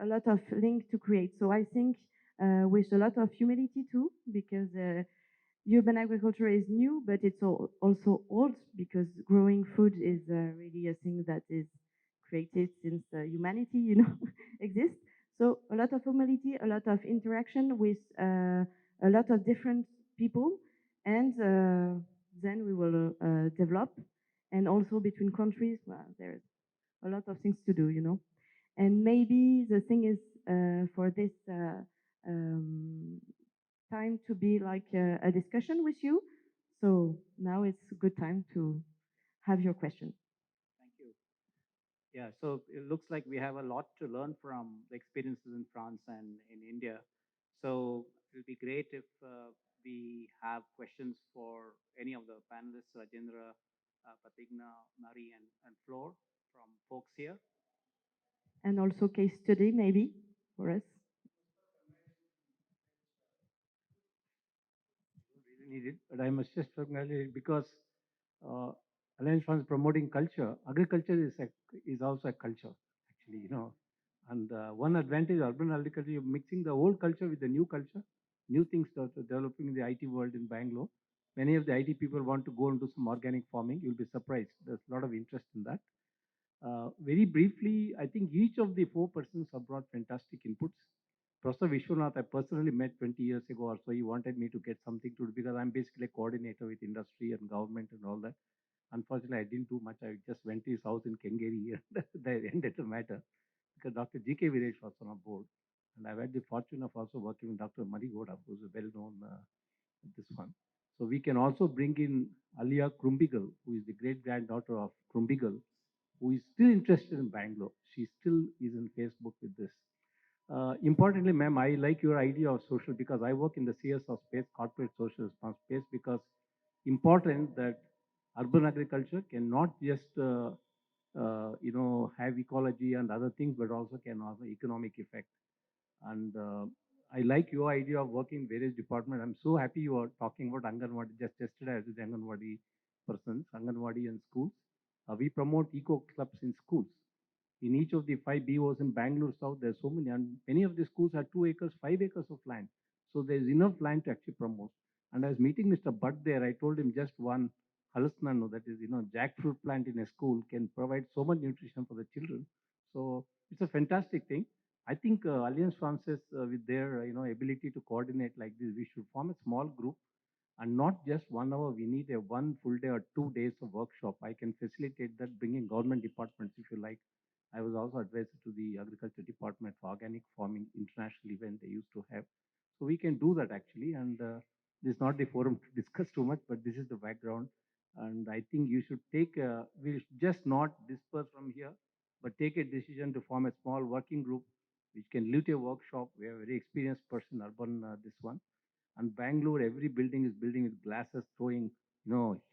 [SPEAKER 6] a lot of link to create. So I think with a lot of humility too, because urban agriculture is new, but it's also old, because growing food is really a thing that is created since humanity, exists. So a lot of humility, a lot of interaction with a lot of different people, and then we will develop. And also between countries, well, there's a lot of things to do. And maybe the thing is for this time to be like a discussion with you. So now it's a good time to have your question.
[SPEAKER 2] Thank you. Yeah, so it looks like we have a lot to learn from the experiences in France and in India. So it will be great if we have questions for any of the panelists, Rajendra, Prathijna, Marie, and Flore from folks here.
[SPEAKER 6] And also case study maybe for us.
[SPEAKER 7] Really need it, but I must just congratulate because Alliance France promoting culture. Agriculture is also a culture, actually. And one advantage of urban agriculture, you're mixing the old culture with the new culture, new things that are developing in the IT world in Bangalore. Many of the IT people want to go into some organic farming. You'll be surprised. There's a lot of interest in that. Very briefly, I think each of the four persons have brought fantastic inputs. Professor Vishwanath, I personally met 20 years ago or so. He wanted me to get something to do because I'm basically a coordinator with industry and government and all that. Unfortunately, I didn't do much. I just went to his house in Kengeri and that ended the matter because Dr. G.K. Viresh was on our board. And I've had the fortune of also working with Dr. Marigoda, who's a well-known this one. So we can also bring in Alia Krumbigal, who is the great-granddaughter of Krumbigal, who is still interested in Bangalore. She still is in Facebook with this. Importantly, ma'am, I like your idea of social because I work in the CS of space, corporate social response space, because important that urban agriculture cannot just have ecology and other things, but also can have an economic effect. And I like your idea of working various departments. I'm so happy you are talking about Anganwadi. Just yesterday, I was with Anganwadi persons, Anganwadi and schools. We promote eco clubs in schools. In each of the 5 BOs in Bangalore South, there's so many, and many of the schools have 2 acres, 5 acres of land. So there's enough land to actually promote. And I was meeting Mr. Butt there. I told him just one halasnano, that is, jackfruit plant in a school can provide so much nutrition for the children. So it's a fantastic thing. I think Alliance Française, with their ability to coordinate like this, we should form a small group and not just 1 hour. We need a 1 full day or 2 days of workshop. I can facilitate that, bringing government departments if you like. I was also advisor to the agriculture department for organic farming international event they used to have. So we can do that actually. And this is not the forum to discuss too much, but this is the background. And I think you should take, we should just not disperse from here, but take a decision to form a small working group which can lead a workshop. We have a very experienced person, urban, this one. And Bangalore, every building is building with glasses, throwing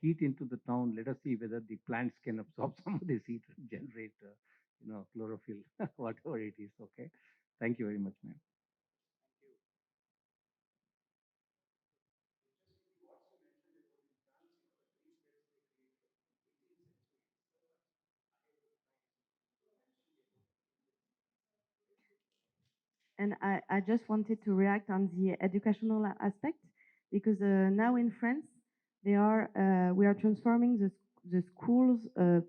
[SPEAKER 7] heat into the town. Let us see whether the plants can absorb some of this heat and generate, chlorophyll, whatever it is. Okay. Thank you very much, ma'am.
[SPEAKER 6] And I just wanted to react on the educational aspect because now in France, we are transforming the schools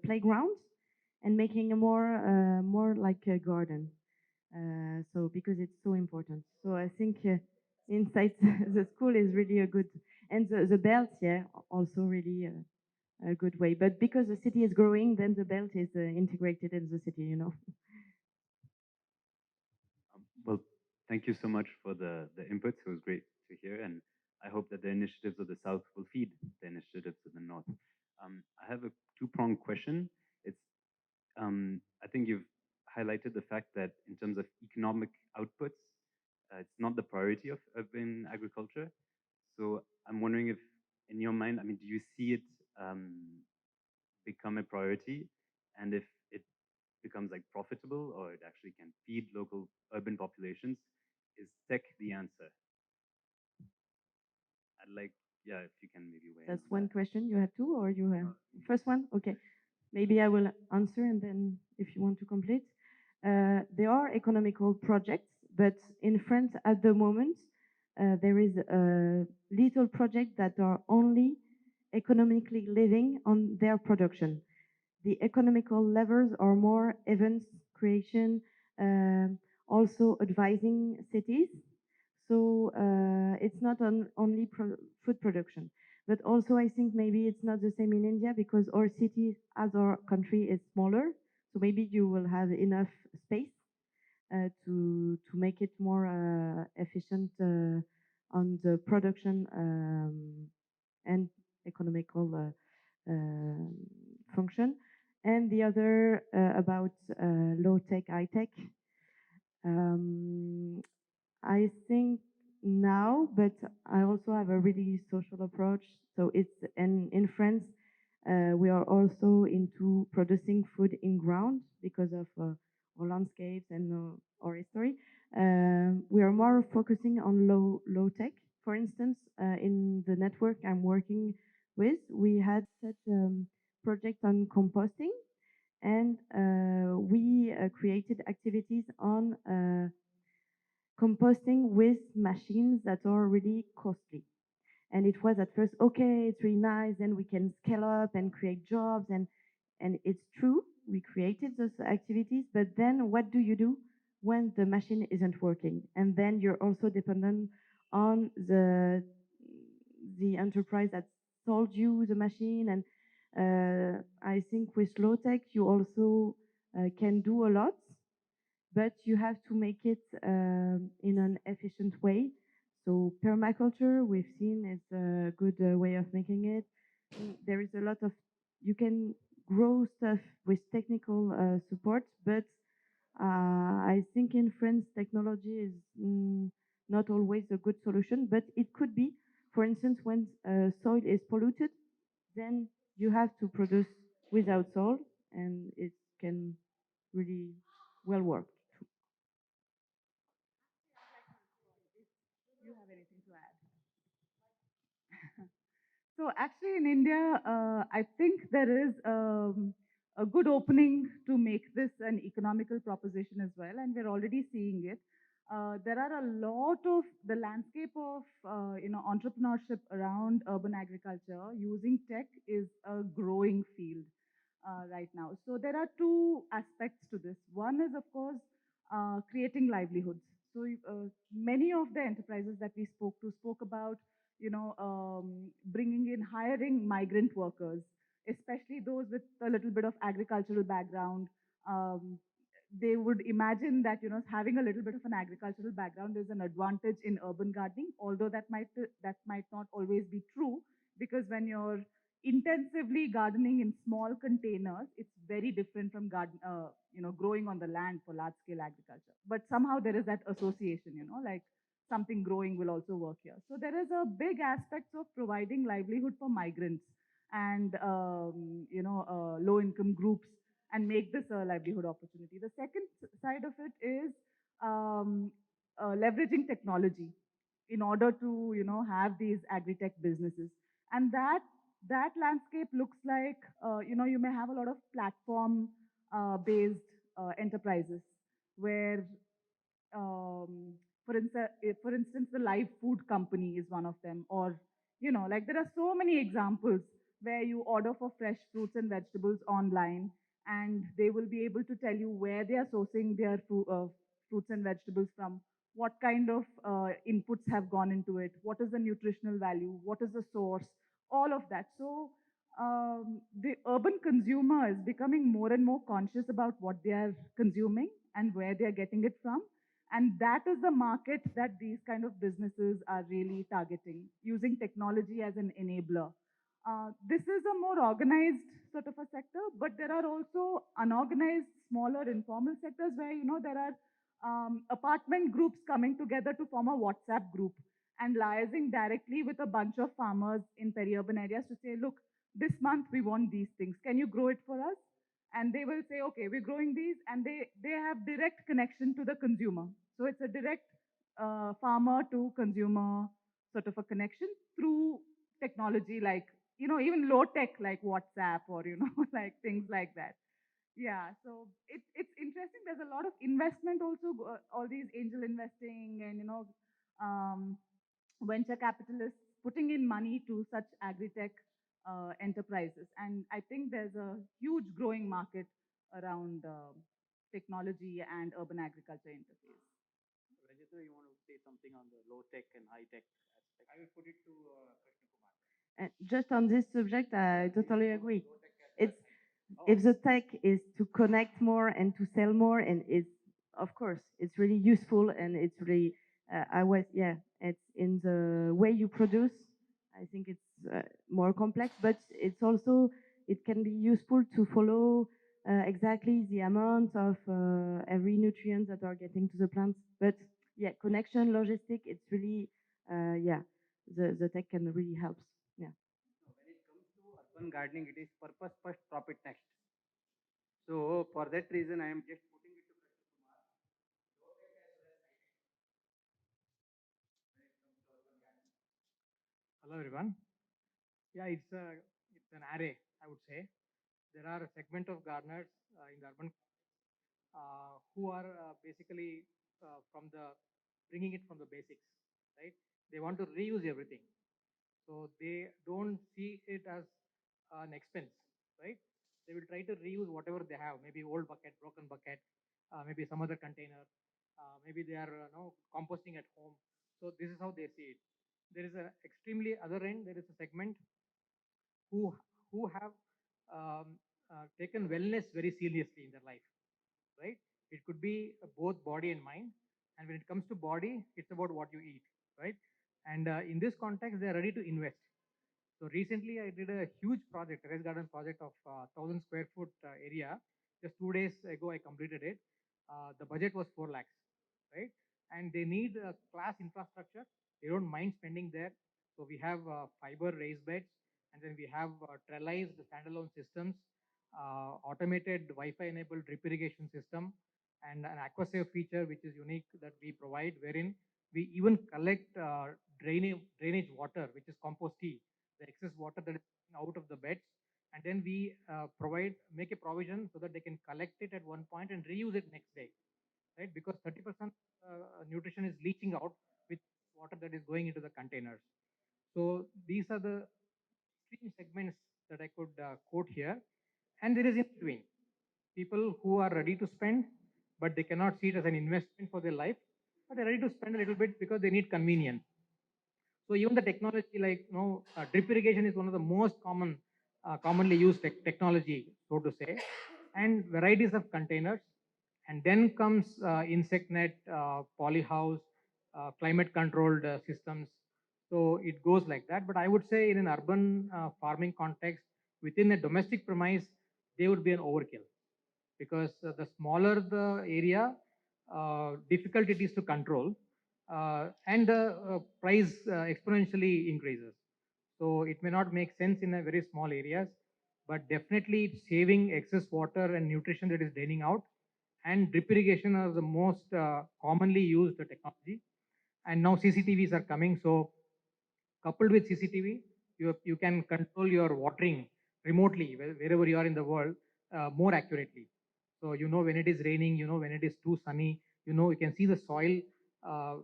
[SPEAKER 6] playgrounds and making a more like a garden. So because it's so important. So I think inside the school is really a good, and the belt, yeah, also really a good way. But because the city is growing, then the belt is integrated in the city.
[SPEAKER 8] Well, thank you so much for the inputs. It was great to hear, and I hope that the initiatives of the South will feed the initiatives of the North. I have a two-pronged question. It's I think you've highlighted the fact that in terms of economic outputs, it's not the priority of urban agriculture. So I'm wondering if, in your mind, I mean, do you see it become a priority, and if it becomes like profitable or it actually can feed local urban populations, is tech the answer? I'd like, yeah, if you can maybe weigh in.
[SPEAKER 6] That's one question. You have two, or you have first one? Okay, maybe I will answer, and then if you want to complete, there are economical projects, but in France at the moment there is a little project that are only economically living on their production. The economical levers are more events creation, also advising cities. So it's not only food production, but also I think maybe it's not the same in India because our cities, as our country is smaller, so maybe you will have enough space to make it more efficient on the production and economical function. And the other about low tech, high tech. I think now, but I also have a really social approach. So it's, and in France, we are also into producing food in ground because of our landscapes and our history. We are more focusing on low tech. For instance, in the network I'm working with, we had such project on composting, and we created activities on composting with machines that are really costly. And it was at first, okay, it's really nice, and we can scale up and create jobs, and it's true, we created those activities, but then what do you do when the machine isn't working? And then you're also dependent on the enterprise that sold you the machine. And I think with low tech, you also can do a lot, but you have to make it in an efficient way. So permaculture, we've seen, is a good way of making it. There is a lot of, you can grow stuff with technical support, but I think in France, technology is not always a good solution, but it could be. For instance, when soil is polluted, then you have to produce without soil, and it can really well work.
[SPEAKER 5] Do you have anything to add? So actually in India, I think there is a good opening to make this an economical proposition as well, and we're already seeing it. There are a lot of the landscape of entrepreneurship around urban agriculture using tech is a growing field right now. So there are two aspects to this. One is, of course, creating livelihoods. So many of the enterprises that we spoke about, bringing in, hiring migrant workers, especially those with a little bit of agricultural background. They would imagine that having a little bit of an agricultural background is an advantage in urban gardening, although that might not always be true, because when you're intensively gardening in small containers, it's very different from growing on the land for large scale agriculture. But somehow there is that association, like something growing will also work here. So there is a big aspect of providing livelihood for migrants and low income groups, and make this a livelihood opportunity. The second side of it is leveraging technology in order to have these agri-tech businesses, and that landscape looks like you may have a lot of platform based enterprises where for instance, the live food company is one of them, or like there are so many examples where you order for fresh fruits and vegetables online, and they will be able to tell you where they are sourcing their fruits and vegetables from, what kind of inputs have gone into it, what is the nutritional value, what is the source, all of that. So the urban consumer is becoming more and more conscious about what they are consuming and where they are getting it from. And that is the market that these kind of businesses are really targeting, using technology as an enabler. This is a more organized sort of a sector, but there are also unorganized, smaller, informal sectors where, there are apartment groups coming together to form a WhatsApp group and liaising directly with a bunch of farmers in peri-urban areas to say, look, this month we want these things. Can you grow it for us? And they will say, okay, we're growing these, and they have direct connection to the consumer. So it's a direct farmer to consumer sort of a connection through technology, like, even low tech like WhatsApp or, like things like that. Yeah, so it's interesting. There's a lot of investment also, all these angel investing and, um, venture capitalists putting in money to such agri-tech enterprises. And I think there's a huge growing market around technology and urban agriculture interface.
[SPEAKER 2] Rajendra, you want to say something on the low tech and high tech aspect?
[SPEAKER 3] I will put it to Krishnakumar.
[SPEAKER 6] And just on this subject, I totally agree. It's if the tech is to connect more and to sell more, and it's of course it's really useful, and it's really it's in the way you produce. I think it's more complex, but it's also it can be useful to follow exactly the amount of every nutrient that are getting to the plants. But yeah, connection, logistic, it's really the tech can really help. Yeah.
[SPEAKER 3] So when it comes to urban gardening, it is purpose first, profit next. So for that reason, I am just putting it to Krishnakumar.
[SPEAKER 9] Hello everyone. Yeah, it's an array, I would say. There are a segment of gardeners in the urban who are basically from the bringing it from the basics, right? They want to reuse everything, so they don't see it as an expense, right? They will try to reuse whatever they have, maybe old bucket, broken bucket, maybe some other container, maybe they are composting at home. So this is how they see it. There is an extremely other end. There is a segment who have taken wellness very seriously in their life, right? It could be both body and mind. And when it comes to body, it's about what you eat, right? And in this context, they are ready to invest. So recently I did a huge project, terrace garden project of 1,000 square foot area. Just 2 days ago I completed it. The budget was 4 lakhs, right? And they need class infrastructure. They don't mind spending there. So we have fiber raised beds, and then we have trellised standalone systems, automated Wi-Fi enabled drip irrigation system, and an aquasave feature which is unique that we provide, wherein we even collect drainage water, which is compost tea, the excess water that is out of the beds, and then we make a provision so that they can collect it at one point and reuse it next day, right? Because 30% nutrition is leaching out with water that is going into the containers. So these are the three segments that I could quote here. And there is in between people who are ready to spend, but they cannot see it as an investment for their life, but they're ready to spend a little bit because they need convenience. So even the technology like drip irrigation is one of the most commonly used technology, so to say, and varieties of containers. And then comes insect net, polyhouse, climate controlled systems. So it goes like that. But I would say in an urban farming context, within a domestic premise, they would be an overkill because the smaller the area, difficult it is to control, and the price exponentially increases. So it may not make sense in a very small areas, but definitely it's saving excess water and nutrition that is draining out. And drip irrigation are the most commonly used technology. And now CCTVs are coming. So coupled with CCTV, you can control your watering remotely wherever you are in the world more accurately. So you know when it is raining, you know when it is too sunny, you can see the soil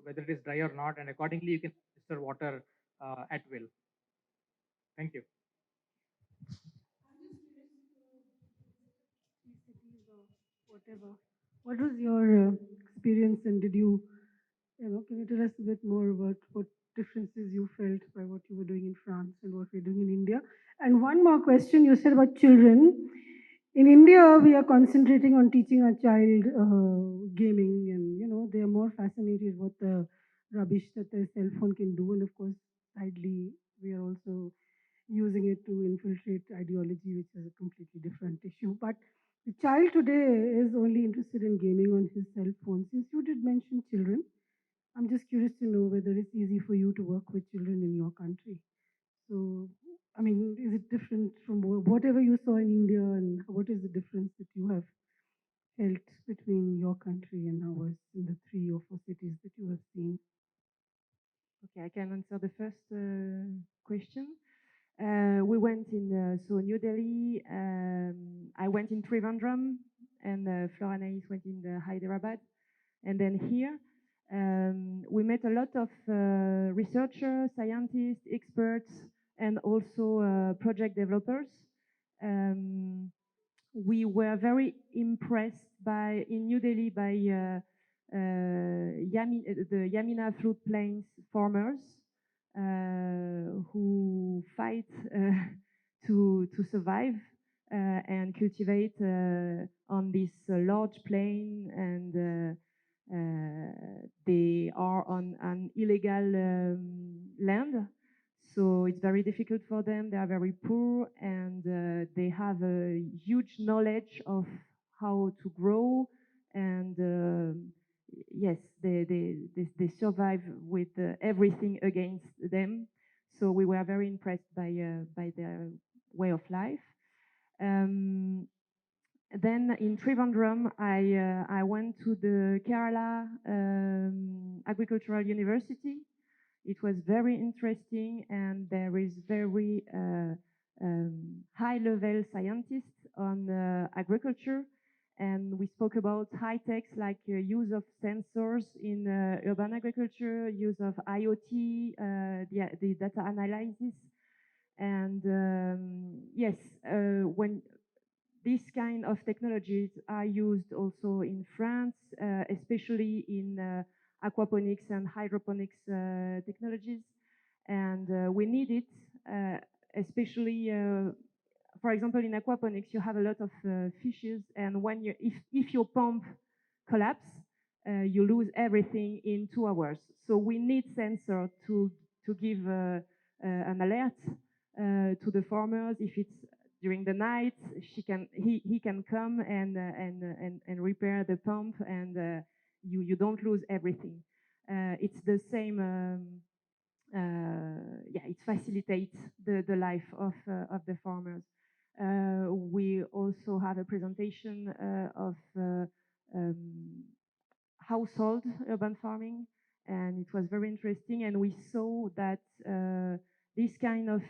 [SPEAKER 9] whether it is dry or not, and accordingly you can administer water at will. Thank you.
[SPEAKER 10] Cities or whatever. What was your experience, and did you, can you tell us a bit more about what differences you felt by what you were doing in France and what we're doing in India? And one more question, you said about children. In India, we are concentrating on teaching our child gaming, and they are more fascinated with the rubbish that their cell phone can do. And of course, sadly, we are also using it to infiltrate ideology, which is a completely different issue. But the child today is only interested in gaming on his cell phone. Since you did mention children, I'm just curious to know whether it's easy for you to work with children in your country. So, I mean, is it different from whatever you saw in India, and what is the difference that you have felt between your country and ours in the 3 or 4 cities that you have seen?
[SPEAKER 4] Okay, I can answer the first question. We went in New Delhi. I went in Trivandrum, and Flore-Anaïs went in Hyderabad. And then here, we met a lot of researchers, scientists, experts, and also project developers. We were very impressed in New Delhi by the Yamuna floodplains farmers who fight to survive and cultivate on this large plain, and they are on an illegal land. So it's very difficult for them. They are very poor, and they have a huge knowledge of how to grow, and yes, they survive with everything against them. So we were very impressed by their way of life. Then in Trivandrum, I went to the Kerala Agricultural University. It was very interesting, and there is very high-level scientists on agriculture. And we spoke about high techs like use of sensors in urban agriculture, use of IoT, the data analysis. And yes, when these kind of technologies are used also in France, especially in aquaponics and hydroponics technologies. And we need it, especially for example, in aquaponics, you have a lot of fishes, and when if your pump collapse, you lose everything in 2 hours. So we need sensor to give an alert to the farmers. If it's during the night, he can come and repair the pump, and you don't lose everything. It's the same. Yeah, it facilitates the life of the farmers. We also have a presentation of household urban farming, and it was very interesting. And we saw that this kind of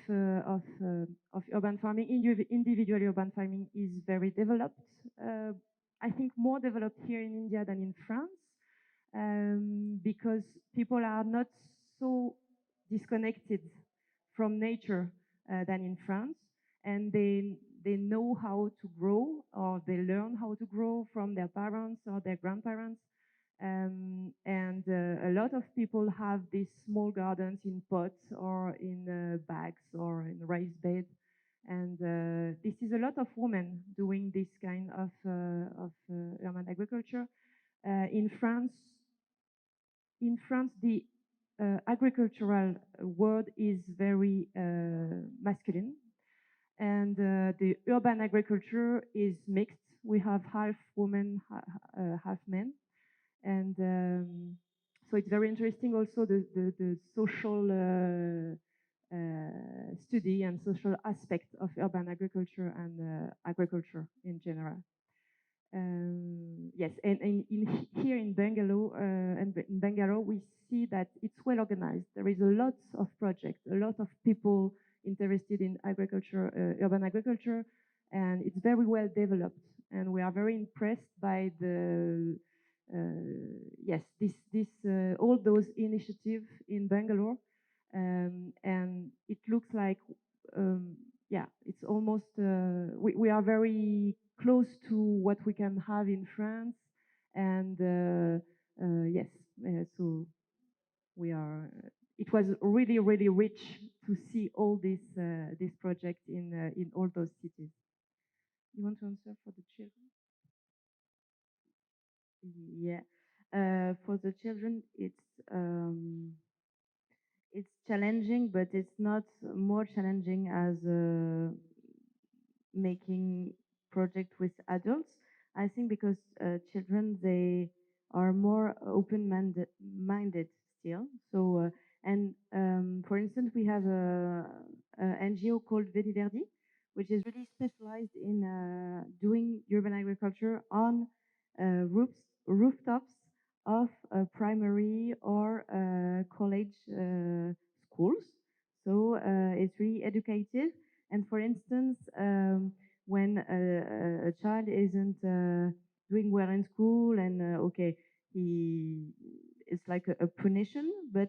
[SPEAKER 4] urban farming, individual urban farming, is very developed. I think more developed here in India than in France, because people are not so disconnected from nature than in France, and they know how to grow, or they learn how to grow from their parents or their grandparents. And a lot of people have these small gardens in pots or in bags or in raised beds. And this is a lot of women doing this kind of urban agriculture. In France, the agricultural word is very masculine, and the urban agriculture is mixed. We have half women, half men, and so it's very interesting also the social study and social aspect of urban agriculture and agriculture in general. Yes, and here in Bangalore, we see that it's well organized. There is a lot of projects, a lot of people interested in agriculture, urban agriculture, and it's very well developed. And we are very impressed by the yes, all those initiatives in Bangalore, and it looks like yeah, it's almost we are very close to what we can have in France, and yes, so we are. It was really, really rich to see all this project in all those cities. You want to answer for the children? Yeah, for the children, it's challenging, but it's not more challenging as making project with adults. I think because children, they are more open-minded still. So and for instance, we have a NGO called Veni Verdi, which is really specialized in doing urban agriculture on rooftops of primary or college schools. So it's really educative. And for instance, when a child isn't doing well in school, and okay, it's like a punition, but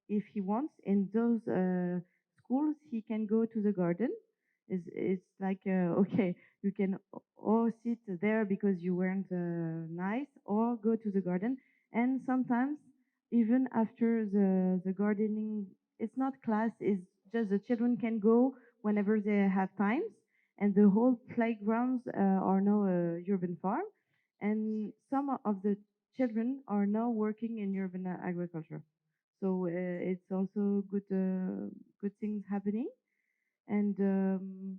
[SPEAKER 4] if he wants in those schools, he can go to the garden. It's like okay, you can or sit there because you weren't nice, or go to the garden. And sometimes even after the gardening, it's not class, it's just the children can go whenever they have times, and the whole playgrounds are now a urban farm, and some of the children are now working in urban agriculture. So it's also good things happening, and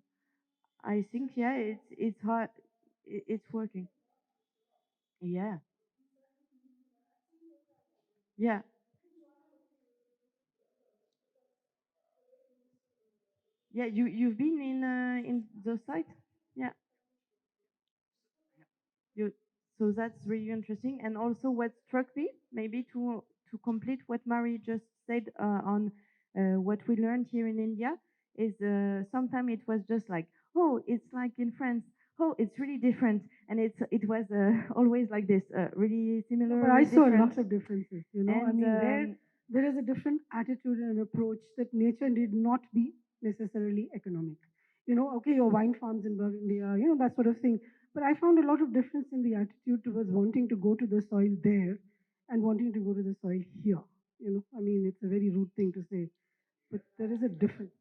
[SPEAKER 4] I think yeah, it's hard, it's working. Yeah, yeah, yeah. You've been in the site, yeah. You, so that's really interesting. And also what struck me, maybe to complete what Mari just said on what we learned here in India, is sometimes it was just like, oh, it's like in France. Oh, it's really different. And it was always like this, really similar.
[SPEAKER 10] But I saw a
[SPEAKER 4] different.
[SPEAKER 10] lot of differences, you know.
[SPEAKER 4] And,
[SPEAKER 10] I mean, there is a different attitude and approach that nature need not be necessarily economic. You know, okay, your wine farms in Burgundy, you know, that sort of thing. But I found a lot of difference in the attitude towards wanting to go to the soil there and wanting to go to the soil here. You know, I mean, it's a very rude thing to say, but there is a difference.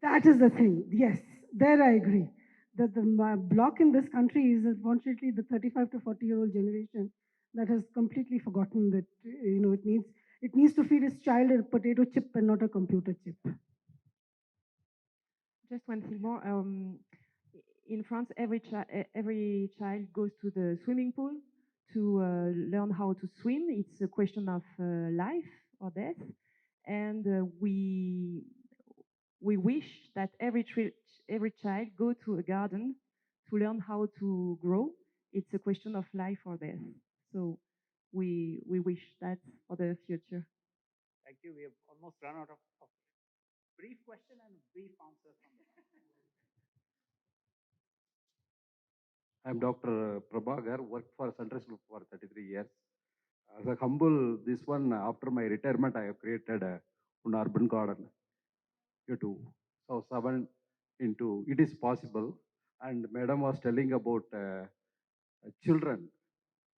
[SPEAKER 10] That is the thing. Yes, there I agree. That the block in this country is unfortunately the 35 to 40-year-old generation that has completely forgotten that you know it needs to feed its child a potato chip and not a computer chip.
[SPEAKER 4] just one thing more. In France, every child goes to the swimming pool to learn how to swim. It's a question of life or death, and we wish that every child go to a garden to learn how to grow. It's a question of life or death. So we wish that for the future.
[SPEAKER 2] Thank you. We have almost run out of brief question and brief answer from the
[SPEAKER 11] I'm Dr. Prabhagar, worked for Sunrise Group for 33 years. As a humble, this one, after my retirement, I have created an urban garden. You too. So 7 into, it is possible. And Madam was telling about children,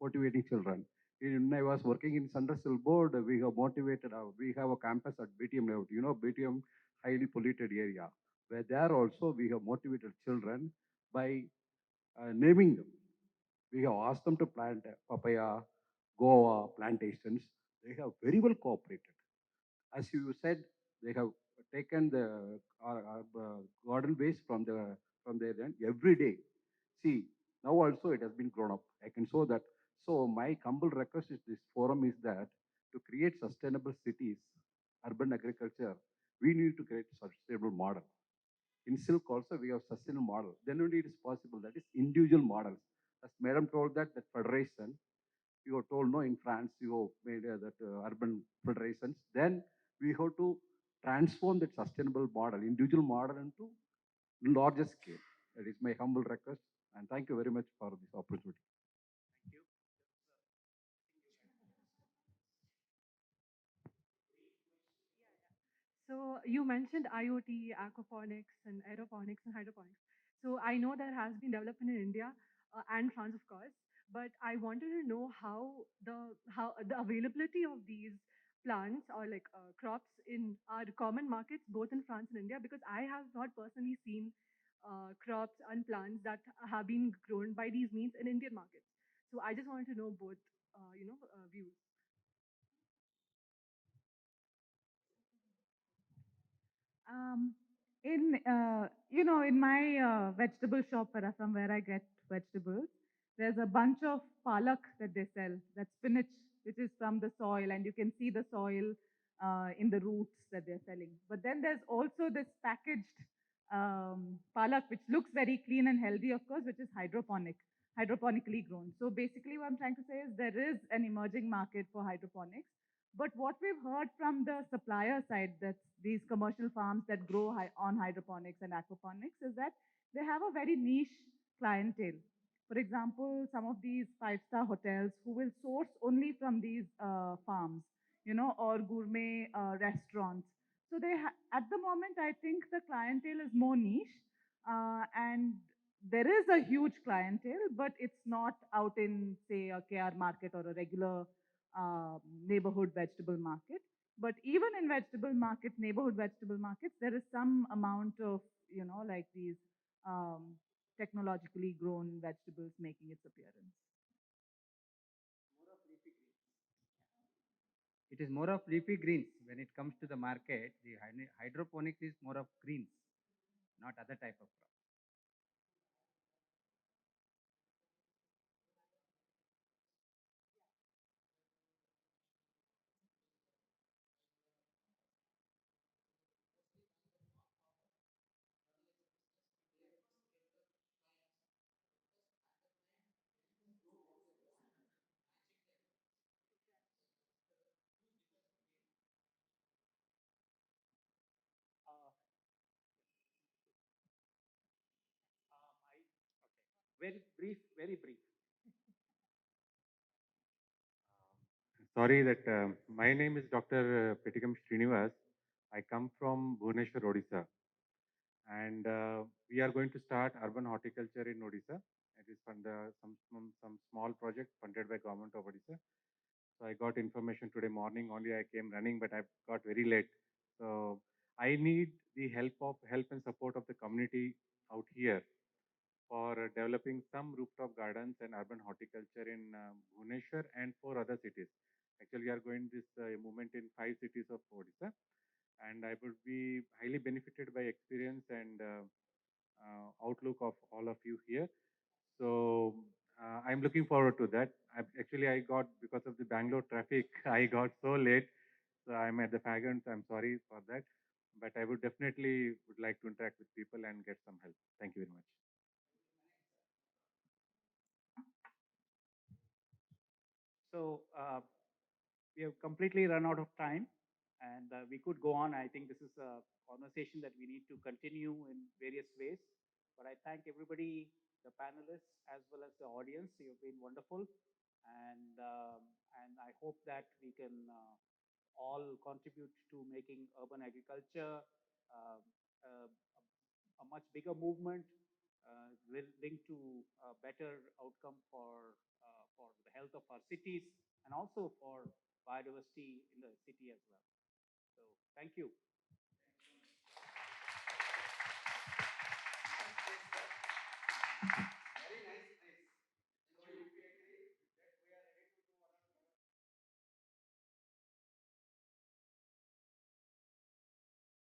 [SPEAKER 11] motivating children. When I was working in Sunrise Board, we have motivated, we have a campus at BTM level. You know, BTM, highly polluted area. Where there also we have motivated children by naming them. We have asked them to plant papaya, guava plantations. They have very well cooperated. As you said, they have taken the garden waste from their end every day. See, now also it has been grown up. I can show that. So my humble request is this forum is that to create sustainable cities, urban agriculture, we need to create sustainable model. In silk also we have sustainable model. Then only it is possible. That is individual models. As Madam told that federation, you have told no in France, you have made that urban federations. Then we have to transform that sustainable model, individual model into larger scale. That is my humble request. And thank you very much for this opportunity.
[SPEAKER 2] Thank you.
[SPEAKER 12] So you mentioned IoT, aquaponics, and aeroponics and hydroponics. So I know that has been developed in India and France, of course. But I wanted to know how the availability of these plants or like crops in our common markets, both in France and India, because I have not personally seen crops and plants that have been grown by these means in Indian markets. So I just wanted to know both, views.
[SPEAKER 5] Um, in my vegetable shop from where I get vegetables, there's a bunch of palak that they sell. That's spinach, which is from the soil, and you can see the soil in the roots that they're selling. But then there's also this packaged palak, which looks very clean and healthy, of course, which is hydroponically grown. So basically, what I'm trying to say is there is an emerging market for hydroponics. But what we've heard from the supplier side, that these commercial farms that grow on hydroponics and aquaponics, is that they have a very niche clientele. For example, some of these five-star hotels who will source only from these farms, or gourmet restaurants. So at the moment, I think the clientele is more niche, and there is a huge clientele, but it's not out in, say, a KR market or a regular neighborhood vegetable market. But even in neighborhood vegetable markets, there is some amount of, like these technologically grown vegetables making its appearance.
[SPEAKER 3] It is more of leafy greens. When it comes to the market, the hydroponics is more of greens, not other type of crops.
[SPEAKER 2] Very brief, very brief.
[SPEAKER 13] Sorry that my name is Dr. Petikam Srinivas. I come from Bhubaneswar, Odisha. And we are going to start urban horticulture in Odisha. It is from some small project funded by government of Odisha. So I got information today morning only. I came running, but I got very late. So I need the help and support of the community out here for developing some rooftop gardens and urban horticulture in Bhubaneswar and 4 other cities. Actually, we are going this movement in 5 cities of Odisha. and I would be highly benefited by experience and outlook of all of you here. So I'm looking forward to that. Actually, I got, because of the Bangalore traffic, I got so late. So I'm at the Fagans. I'm sorry for that. But I would definitely would like to interact with people and get some help. Thank you very much.
[SPEAKER 2] So we have completely run out of time, and we could go on. I think this is a conversation that we need to continue in various ways. But I thank everybody, the panelists as well as the audience. You've been wonderful, and I hope that we can all contribute to making urban agriculture uh, uh, a much bigger movement linked to a better outcome for the health of our cities and also for biodiversity in the city as well. So thank you.